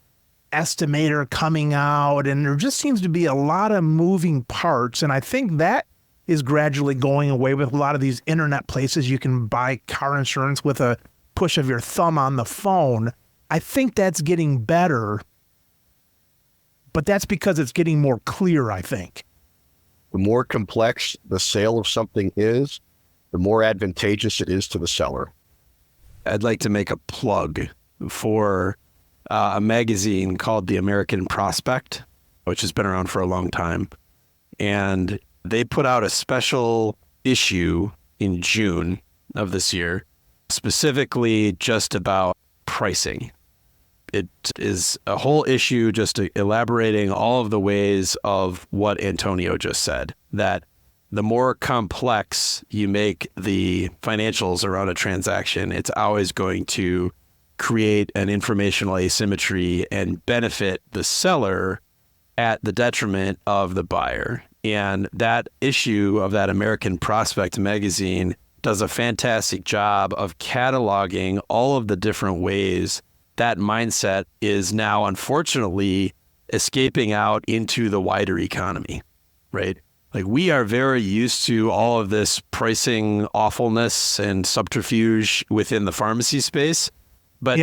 estimator coming out. And there just seems to be a lot of moving parts. And I think that is gradually going away with a lot of these internet places. You can buy car insurance with a push of your thumb on the phone. I think that's getting better, but that's because it's getting more clear, I think. The more complex the sale of something is, the more advantageous it is to the seller. I'd like to make a plug for a magazine called the American Prospect, which has been around for a long time. And they put out a special issue in June of this year, specifically just about pricing. It is a whole issue just elaborating all of the ways of what Antonio just said, that the more complex you make the financials around a transaction, it's always going to create an informational asymmetry and benefit the seller at the detriment of the buyer. And that issue of that American Prospect magazine does a fantastic job of cataloging all of the different ways that mindset is now, unfortunately, escaping out into the wider economy, right? Like, we are very used to all of this pricing awfulness and subterfuge within the pharmacy space. But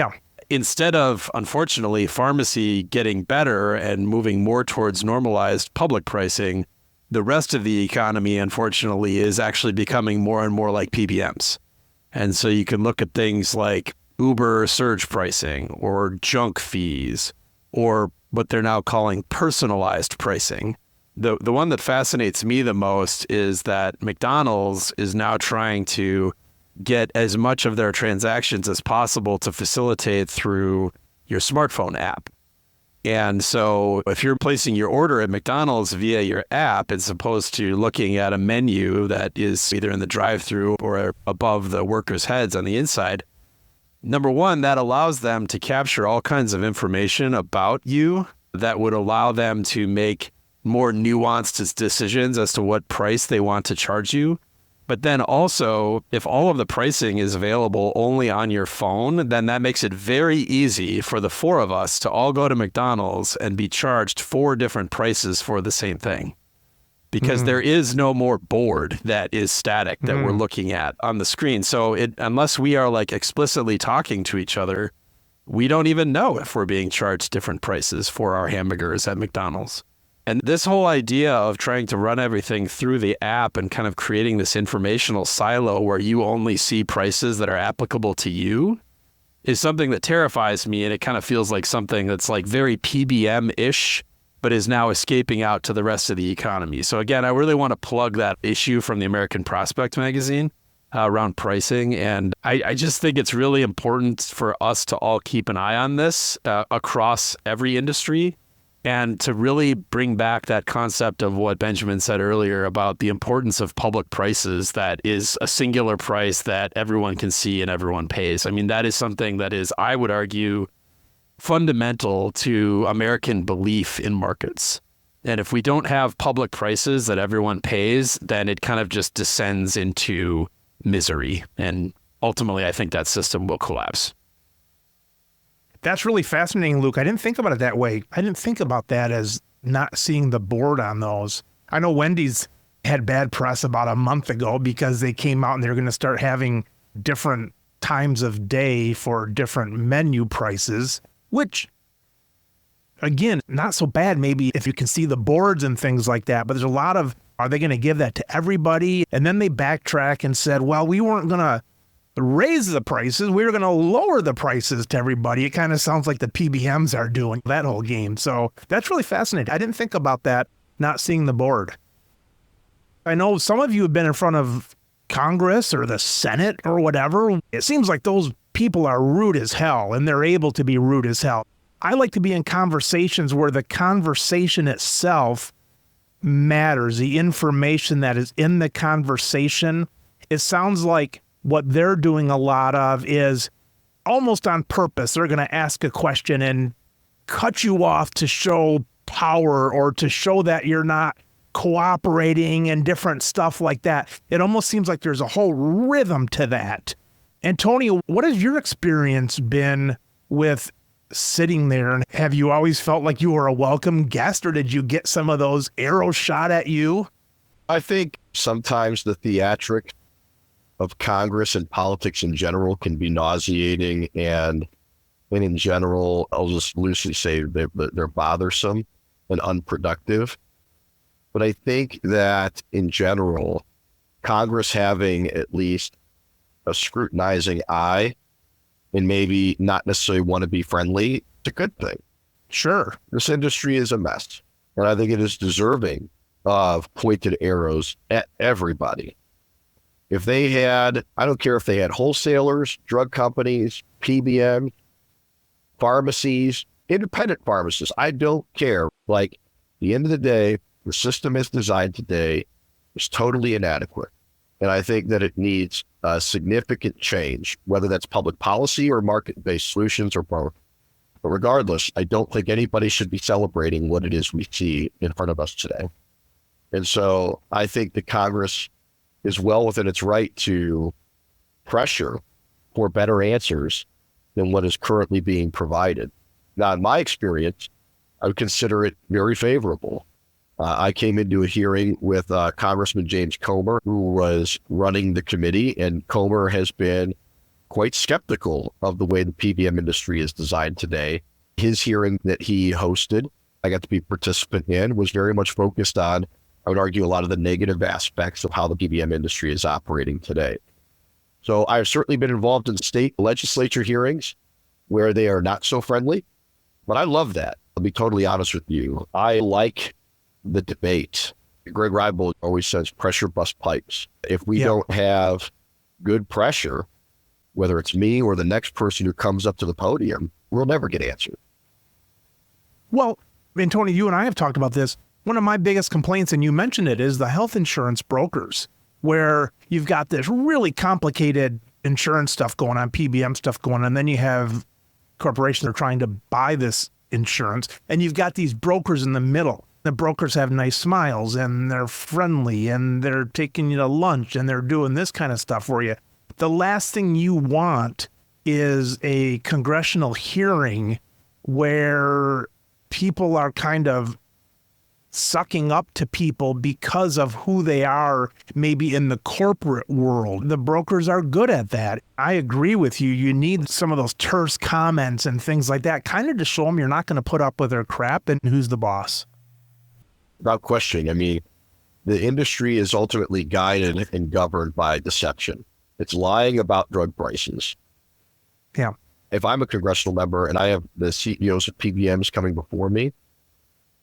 instead of, unfortunately, pharmacy getting better and moving more towards normalized public pricing, the rest of the economy, unfortunately, is actually becoming more and more like PBMs. And so you can look at things like Uber surge pricing or junk fees or what they're now calling personalized pricing. The one that fascinates me the most is that McDonald's is now trying to get as much of their transactions as possible to facilitate through your smartphone app. And so if you're placing your order at McDonald's via your app, as opposed to looking at a menu that is either in the drive-thru or above the workers' heads on the inside, number one, that allows them to capture all kinds of information about you that would allow them to make more nuanced decisions as to what price they want to charge you. But then also, if all of the pricing is available only on your phone, then that makes it very easy for the four of us to all go to McDonald's and be charged 4 different prices for the same thing. Because there is no more board that is static that we're looking at on the screen. So unless we are like explicitly talking to each other, we don't even know if we're being charged different prices for our hamburgers at McDonald's. And this whole idea of trying to run everything through the app and kind of creating this informational silo where you only see prices that are applicable to you is something that terrifies me. And it kind of feels like something that's like very PBM-ish, but is now escaping out to the rest of the economy. So again, I really want to plug that issue from the American Prospect magazine around pricing. And I just think it's really important for us to all keep an eye on this across every industry, and to really bring back that concept of what Benjamin said earlier about the importance of public prices, that is a singular price that everyone can see and everyone pays. I mean, that is something that is, I would argue, fundamental to American belief in markets. And if we don't have public prices that everyone pays, then it kind of just descends into misery. And ultimately, I think that system will collapse. That's really fascinating, Luke. I didn't think about it that way. I didn't think about that as not seeing the board on those. I know Wendy's had bad press about a month ago because they came out and they're going to start having different times of day for different menu prices, which, again, not so bad maybe if you can see the boards and things like that. But there's a lot of, are they going to give that to everybody? And then they backtrack and said, well, we weren't going to raise the prices. We were going to lower the prices to everybody. It kind of sounds like the PBMs are doing that whole game. So that's really fascinating. I didn't think about that, not seeing the board. I know some of you have been in front of Congress or the Senate or whatever. It seems like those people are rude as hell, and they're able to be rude as hell. I like to be in conversations where the conversation itself matters. The information that is in the conversation, it sounds like what they're doing a lot of is almost on purpose. They're going to ask a question and cut you off to show power or to show that you're not cooperating and different stuff like that. It almost seems like there's a whole rhythm to that. Antonio, what has your experience been with sitting there? And have you always felt like you were a welcome guest, or did you get some of those arrows shot at you? I think sometimes the theatrics of Congress and politics in general can be nauseating, and in general, I'll just loosely say they're bothersome and unproductive. But I think that in general, Congress having at least a scrutinizing eye and maybe not necessarily want to be friendly, it's a good thing. Sure. This industry is a mess, and I think it is deserving of pointed arrows at everybody. If they had, I don't care if they had wholesalers, drug companies, PBMs, pharmacies, independent pharmacists, I don't care. Like, at the end of the day, the system is designed today is totally inadequate. And I think that it needs significant change, whether that's public policy or market-based solutions or both. But regardless, I don't think anybody should be celebrating what it is we see in front of us today. And so I think the Congress is well within its right to pressure for better answers than what is currently being provided. Now, in my experience, I would consider it very favorable. I came into a hearing with Congressman James Comer, who was running the committee, and Comer has been quite skeptical of the way the PBM industry is designed today. His hearing that he hosted, I got to be a participant in, was very much focused on, I would argue, a lot of the negative aspects of how the PBM industry is operating today. So I've certainly been involved in state legislature hearings where they are not so friendly, but I love that. I'll be totally honest with you. I like the debate. Greg Reibold always says pressure bust pipes. If we don't have good pressure, whether it's me or the next person who comes up to the podium, we'll never get answered. Well, and Tony, you and I have talked about this. One of my biggest complaints, and you mentioned it, is the health insurance brokers, where you've got this really complicated insurance stuff going on, PBM stuff going on, and then you have corporations that are trying to buy this insurance, and you've got these brokers in the middle. The brokers have nice smiles, and they're friendly, and they're taking you to lunch, and they're doing this kind of stuff for you. The last thing you want is a congressional hearing where people are kind of sucking up to people because of who they are, maybe in the corporate world. The brokers are good at that. I agree with you. You need some of those terse comments and things like that, kind of to show them you're not going to put up with their crap and who's the boss. Without question. I mean, the industry is ultimately guided and governed by deception. It's lying about drug prices. Yeah. If I'm a congressional member and I have the CEOs of PBMs coming before me,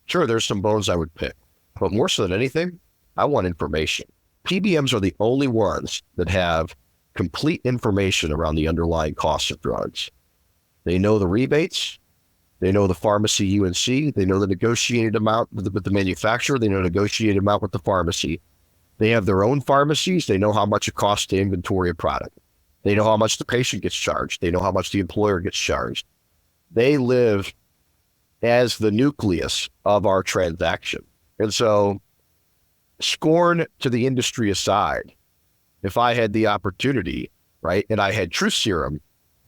sure, there's some bones I would pick. But more so than anything, I want information. PBMs are the only ones that have complete information around the underlying costs of drugs. They know the rebates. They know the pharmacy UNC. They know the negotiated amount with the manufacturer. They know the negotiated amount with the pharmacy. They have their own pharmacies. They know how much it costs to inventory a product. They know how much the patient gets charged. They know how much the employer gets charged. They live as the nucleus of our transaction. And so, scorn to the industry aside, if I had the opportunity, right, and I had truth serum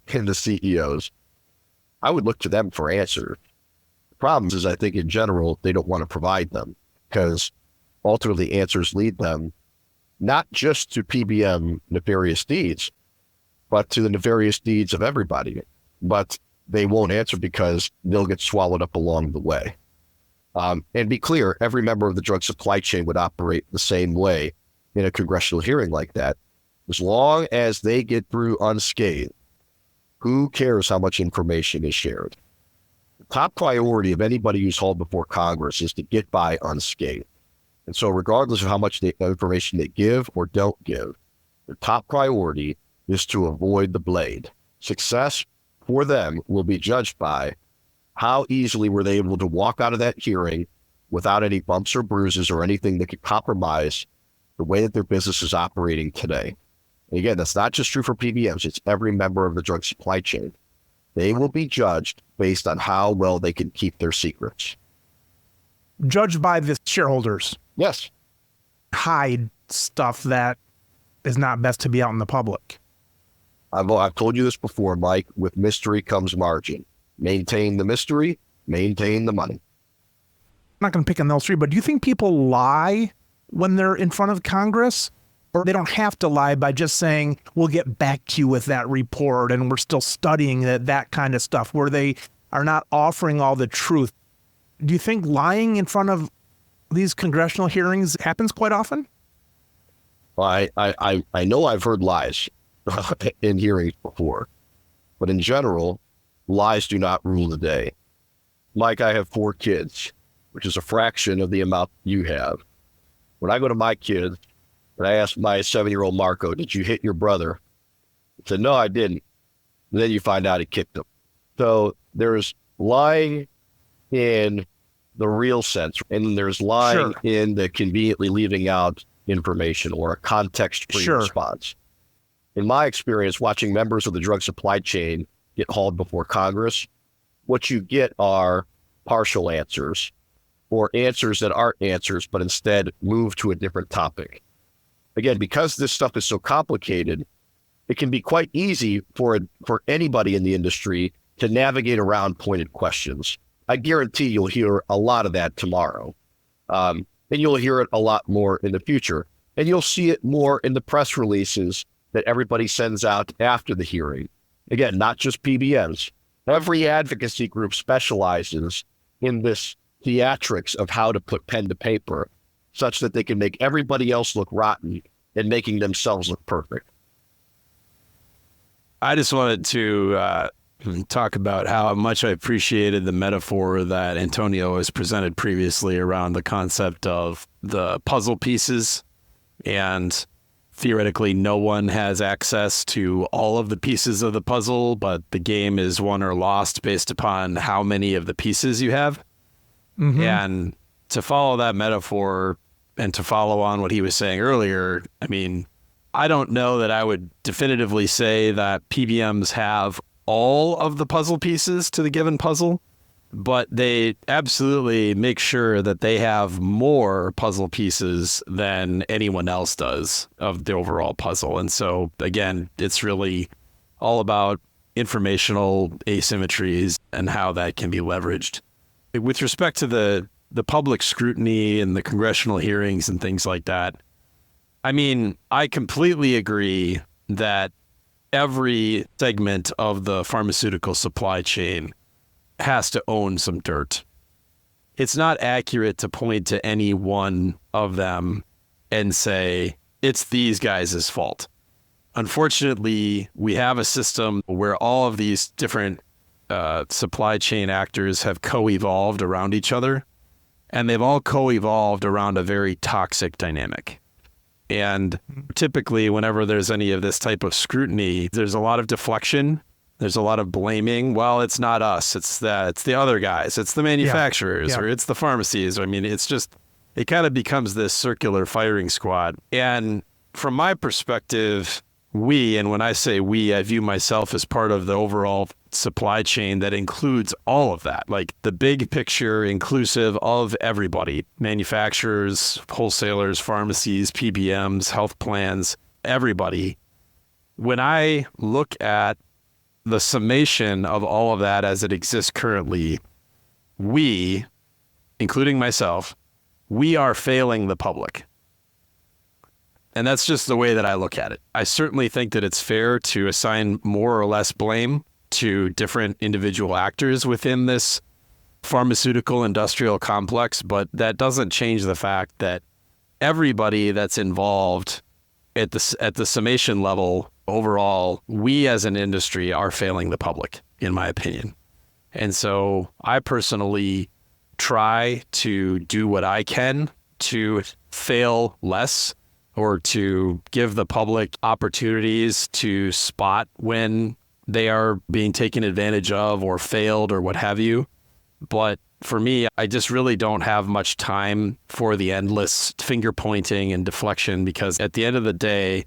in the CEOs, I would look to them for answers. The problem is, I think in general, they don't want to provide them because ultimately answers lead them not just to PBM nefarious deeds, but to the nefarious deeds of everybody. But they won't answer because they'll get swallowed up along the way. And be clear, every member of the drug supply chain would operate the same way in a congressional hearing like that. As long as they get through unscathed, who cares how much information is shared? The top priority of anybody who's hauled before Congress is to get by unscathed. And so regardless of how much information they give or don't give, their top priority is to avoid the blade. Success for them will be judged by how easily were they able to walk out of that hearing without any bumps or bruises or anything that could compromise the way that their business is operating today. And again, that's not just true for PBMs. It's every member of the drug supply chain. They will be judged based on how well they can keep their secrets. Judged by the shareholders. Yes. Hide stuff that is not best to be out in the public. I've told you this before, Mike. With mystery comes margin. Maintain the mystery, maintain the money. I'm not going to pick on those three, but do you think people lie when they're in front of Congress? Or they don't have to lie by just saying, we'll get back to you with that report and we're still studying that kind of stuff, where they are not offering all the truth? Do you think lying in front of these congressional hearings happens quite often? Well, I know I've heard lies in hearings before, but in general, lies do not rule the day. Mike, I have 4 kids, which is a fraction of the amount you have. When I go to my kids, and I ask my 7-year-old Marco, did you hit your brother? He said, no, I didn't. And then you find out he kicked him. So there's lying in the real sense, and there's lying in the conveniently leaving out information or a context-free response. in my experience, watching members of the drug supply chain get hauled before Congress, what you get are partial answers or answers that aren't answers, but instead move to a different topic. Again, because this stuff is so complicated, it can be quite easy for anybody in the industry to navigate around pointed questions. I guarantee you'll hear a lot of that tomorrow. And you'll hear it a lot more in the future. And you'll see it more in the press releases that everybody sends out after the hearing. Again, not just PBMs. Every advocacy group specializes in this theatrics of how to put pen to paper such that they can make everybody else look rotten and making themselves look perfect. I just wanted to talk about how much I appreciated the metaphor that Antonio has presented previously around the concept of the puzzle pieces, and theoretically no one has access to all of the pieces of the puzzle, but the game is won or lost based upon how many of the pieces you have. Mm-hmm. And to follow that metaphor and to follow on what he was saying earlier, I mean, I don't know that I would definitively say that PBMs have all of the puzzle pieces to the given puzzle, but they absolutely make sure that they have more puzzle pieces than anyone else does of the overall puzzle. And so, again, it's really all about informational asymmetries and how that can be leveraged. With respect to the public scrutiny and the congressional hearings and things like that, I mean, I completely agree that every segment of the pharmaceutical supply chain has to own some dirt. It's not accurate to point to any one of them and say, it's these guys' fault. Unfortunately, we have a system where all of these different supply chain actors have co-evolved around each other, and they've all co-evolved around a very toxic dynamic. And typically, whenever there's any of this type of scrutiny, there's a lot of deflection. There's a lot of blaming. Well, it's not us. It's the other guys. It's the manufacturers or it's the pharmacies. I mean, it's just, it kind of becomes this circular firing squad. And from my perspective, and when I say we, I view myself as part of the overall supply chain that includes all of that, like the big picture inclusive of everybody, manufacturers, wholesalers, pharmacies, PBMs, health plans, everybody. When I look at the summation of all of that as it exists currently, we, including myself, we are failing the public. And that's just the way that I look at it. I certainly think that it's fair to assign more or less blame to different individual actors within this pharmaceutical industrial complex, but that doesn't change the fact that everybody that's involved at the summation level overall, we as an industry are failing the public, in my opinion. And so I personally try to do what I can to fail less, or to give the public opportunities to spot when they are being taken advantage of or failed or what have you. But for me, I just really don't have much time for the endless finger pointing and deflection, because at the end of the day,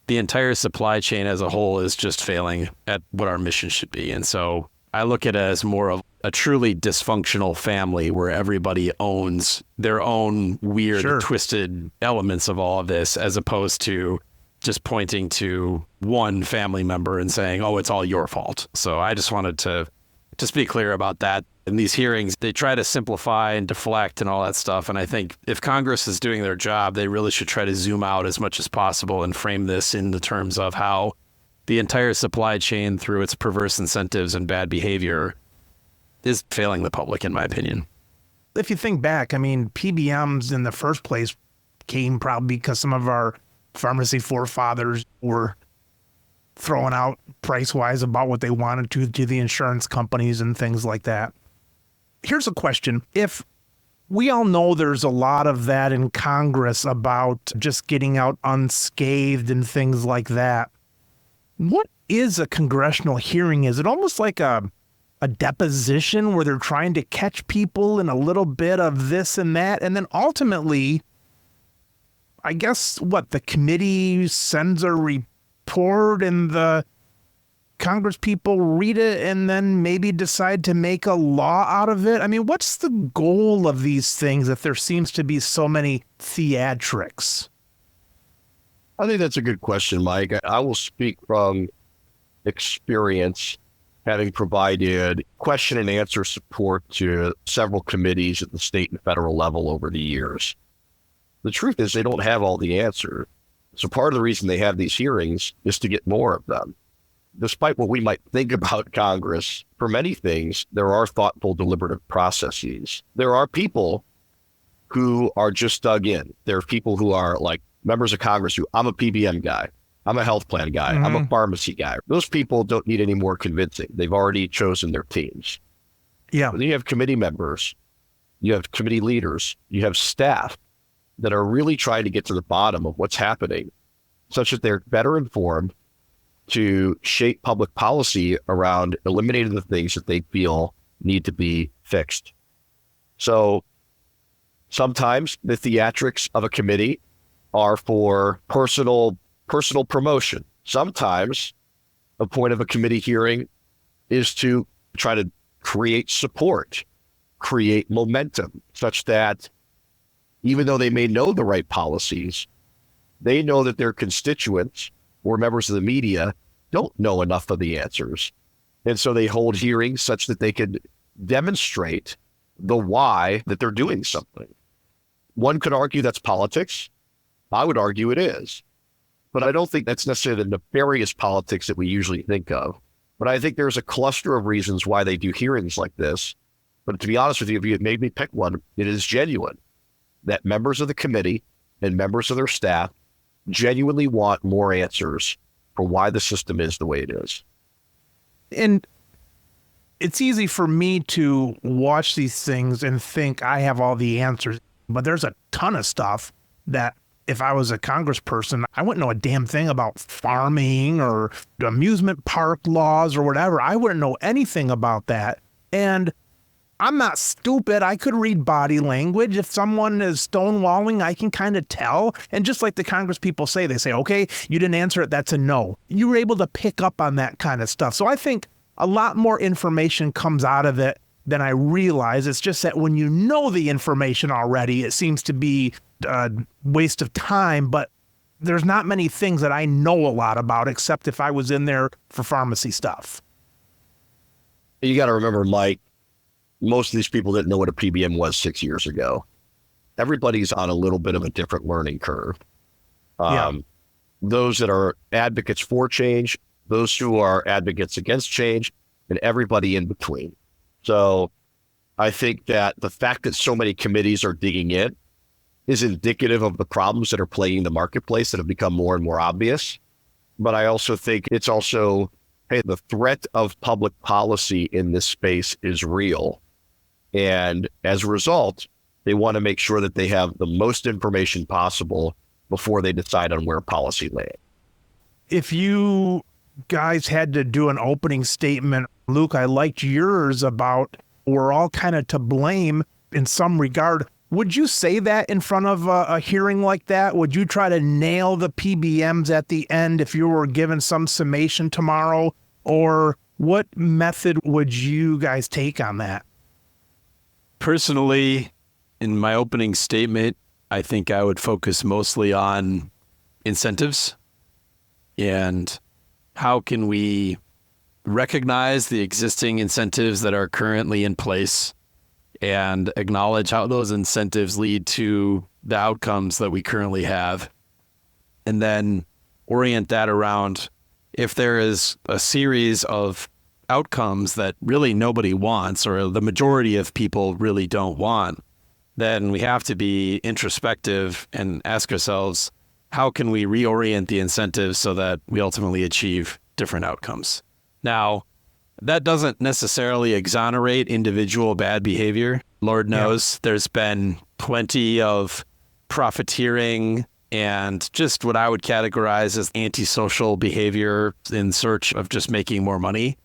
the entire supply chain as a whole is just failing at what our mission should be. And so I look at it as more of a truly dysfunctional family where everybody owns their own weird, twisted elements of all of this, as opposed to just pointing to one family member and saying, oh, it's all your fault. So I just wanted to just be clear about that. In these hearings, they try to simplify and deflect and all that stuff. And I think if Congress is doing their job, they really should try to zoom out as much as possible and frame this in the terms of how the entire supply chain, through its perverse incentives and bad behavior, is failing the public, in my opinion. If you think back, I mean, PBMs in the first place came probably because some of our pharmacy forefathers were throwing out price-wise about what they wanted to the insurance companies and things like that. Here's a question. If we all know there's a lot of that in Congress about just getting out unscathed and things like that, what is a congressional hearing? Is it almost like a deposition where they're trying to catch people in a little bit of this and that? And then ultimately, I guess, the committee sends a report report and the Congress people read it and then maybe decide to make a law out of it? I mean, what's the goal of these things if there seems to be so many theatrics? I think that's a good question, Mike. I will speak from experience, having provided question and answer support to several committees at the state and federal level over the years. The truth is they don't have all the answers. So part of the reason they have these hearings is to get more of them. Despite what we might think about Congress, for many things, there are thoughtful, deliberative processes. There are people who are just dug in. There are people who are like members of Congress who, I'm a PBM guy, I'm a health plan guy, I'm a pharmacy guy. Those people don't need any more convincing. They've already chosen their teams. Yeah. But then you have committee members, you have committee leaders, you have staff that are really trying to get to the bottom of what's happening, such that they're better informed to shape public policy around eliminating the things that they feel need to be fixed. So sometimes the theatrics of a committee are for personal promotion. Sometimes a point of a committee hearing is to try to create support, create momentum, such that even though they may know the right policies, they know that their constituents or members of the media don't know enough of the answers. And so they hold hearings such that they can demonstrate the why that they're doing something. One could argue that's politics. I would argue it is. But I don't think that's necessarily the nefarious politics that we usually think of. But I think there's a cluster of reasons why they do hearings like this. But to be honest with you, if you had made me pick one, it is genuine that members of the committee and members of their staff genuinely want more answers for why the system is the way it is. And it's easy for me to watch these things and think I have all the answers, but there's a ton of stuff that if I was a congressperson, I wouldn't know a damn thing about farming or amusement park laws or whatever. I wouldn't know anything about that. And I'm not stupid. I could read body language. If someone is stonewalling, I can kind of tell. And just like the Congress people say, they say, okay, you didn't answer it, that's a no. You were able to pick up on that kind of stuff. So I think a lot more information comes out of it than I realize. It's just that when you know the information already, it seems to be a waste of time. But there's not many things that I know a lot about, except if I was in there for pharmacy stuff. You got to remember, Mike, most of these people didn't know what a PBM was 6 years ago. Everybody's on a little bit of a different learning curve. Those that are advocates for change, those who are advocates against change, and everybody in between. So I think that the fact that so many committees are digging in is indicative of the problems that are plaguing the marketplace that have become more and more obvious. But I also think it's also, hey, the threat of public policy in this space is real. And as a result, they want to make sure that they have the most information possible before they decide on where policy lands. If you guys had to do an opening statement, Luke, I liked yours about we're all kind of to blame in some regard. Would you say that in front of a hearing like that? Would you try to nail the PBMs at the end if you were given some summation tomorrow? Or what method would you guys take on that? Personally, in my opening statement, I think I would focus mostly on incentives and how can we recognize the existing incentives that are currently in place and acknowledge how those incentives lead to the outcomes that we currently have, and then orient that around if there is a series of outcomes that really nobody wants or the majority of people really don't want, then we have to be introspective and ask ourselves, how can we reorient the incentives so that we ultimately achieve different outcomes? Now, that doesn't necessarily exonerate individual bad behavior. Lord knows there's been plenty of profiteering and just what I would categorize as antisocial behavior in search of just making more money.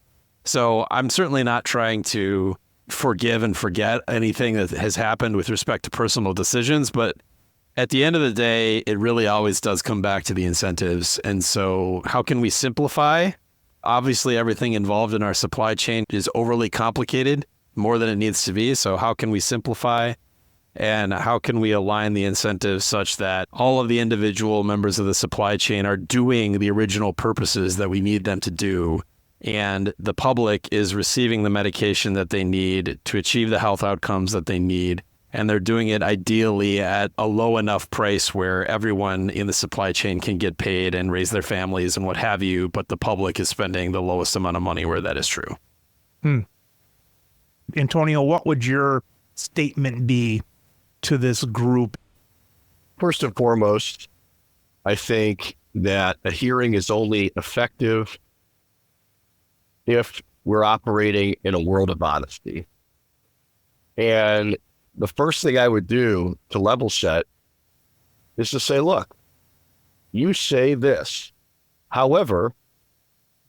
So I'm certainly not trying to forgive and forget anything that has happened with respect to personal decisions, but at the end of the day, it really always does come back to the incentives. And so how can we simplify? Obviously, everything involved in our supply chain is overly complicated, more than it needs to be. So how can we simplify? And how can we align the incentives such that all of the individual members of the supply chain are doing the original purposes that we need them to do, and the public is receiving the medication that they need to achieve the health outcomes that they need, and they're doing it ideally at a low enough price where everyone in the supply chain can get paid and raise their families and what have you, but the public is spending the lowest amount of money where that is true. Antonio, what would your statement be to this group? First and foremost, I think that a hearing is only effective if we're operating in a world of honesty. And the first thing I would do to level set is to say, look, you say this. However,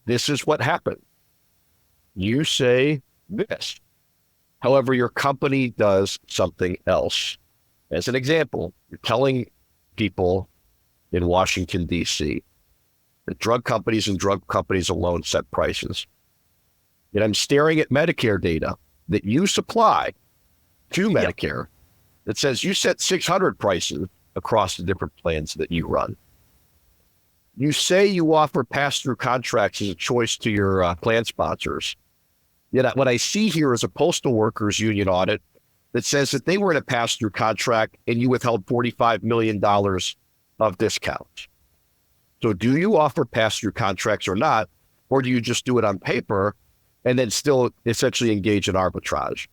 this is what happened. You say this. However, your company does something else. As an example, you're telling people in Washington, D.C., that drug companies and drug companies alone set prices. Yet I'm staring at Medicare data that you supply to Medicare that says you set 600 prices across the different plans that you run. You say you offer pass-through contracts as a choice to your plan sponsors. Yet what I see here is a postal workers union audit that says that they were in a pass-through contract and you withheld $45 million of discounts. So do you offer pass-through contracts or not? Or do you just do it on paper and then still essentially engage in arbitrage?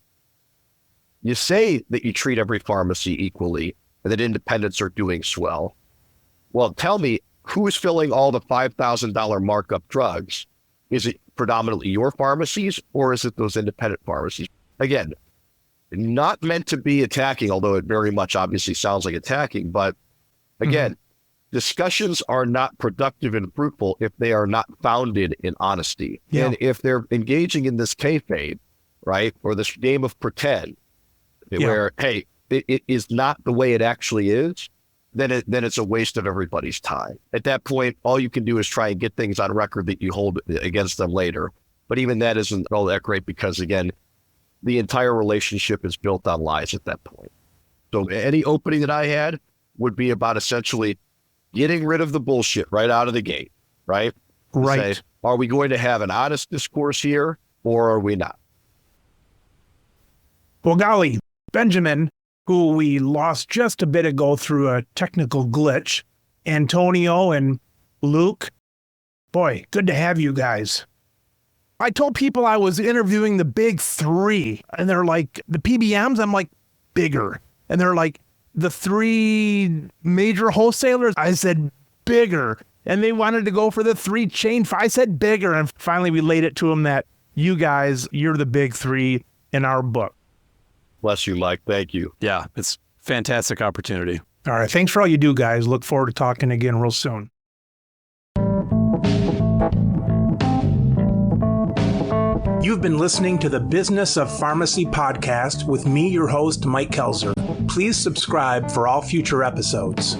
You say that you treat every pharmacy equally and that independents are doing swell. Well, tell me, who's filling all the $5,000 markup drugs? Is it predominantly your pharmacies or is it those independent pharmacies? Again, not meant to be attacking, although it very much obviously sounds like attacking. But again, discussions are not productive and fruitful if they are not founded in honesty. Yeah. And if they're engaging in this kayfabe, right, or this game of pretend, where, hey, it is not the way it actually is, then it's a waste of everybody's time. At that point, all you can do is try and get things on record that you hold against them later. But even that isn't all that great because, again, the entire relationship is built on lies at that point. So any opening that I had would be about essentially getting rid of the bullshit right out of the gate, right? Right. Say, are we going to have an honest discourse here or are we not? Well, golly, Benjamin, who we lost just a bit ago through a technical glitch, Antonio and Luke, boy, good to have you guys. I told people I was interviewing the big three, and they're like, the PBMs, I'm like, bigger. And they're like, the three major wholesalers, I said, bigger. And they wanted to go for the three chain, I said, bigger. And finally, we laid it to them that you guys, you're the big three in our book. Bless you, Mike. Thank you. Yeah, it's a fantastic opportunity. All right. Thanks for all you do, guys. Look forward to talking again real soon. You've been listening to the Business of Pharmacy podcast with me, your host, Mike Koelzer. Please subscribe for all future episodes.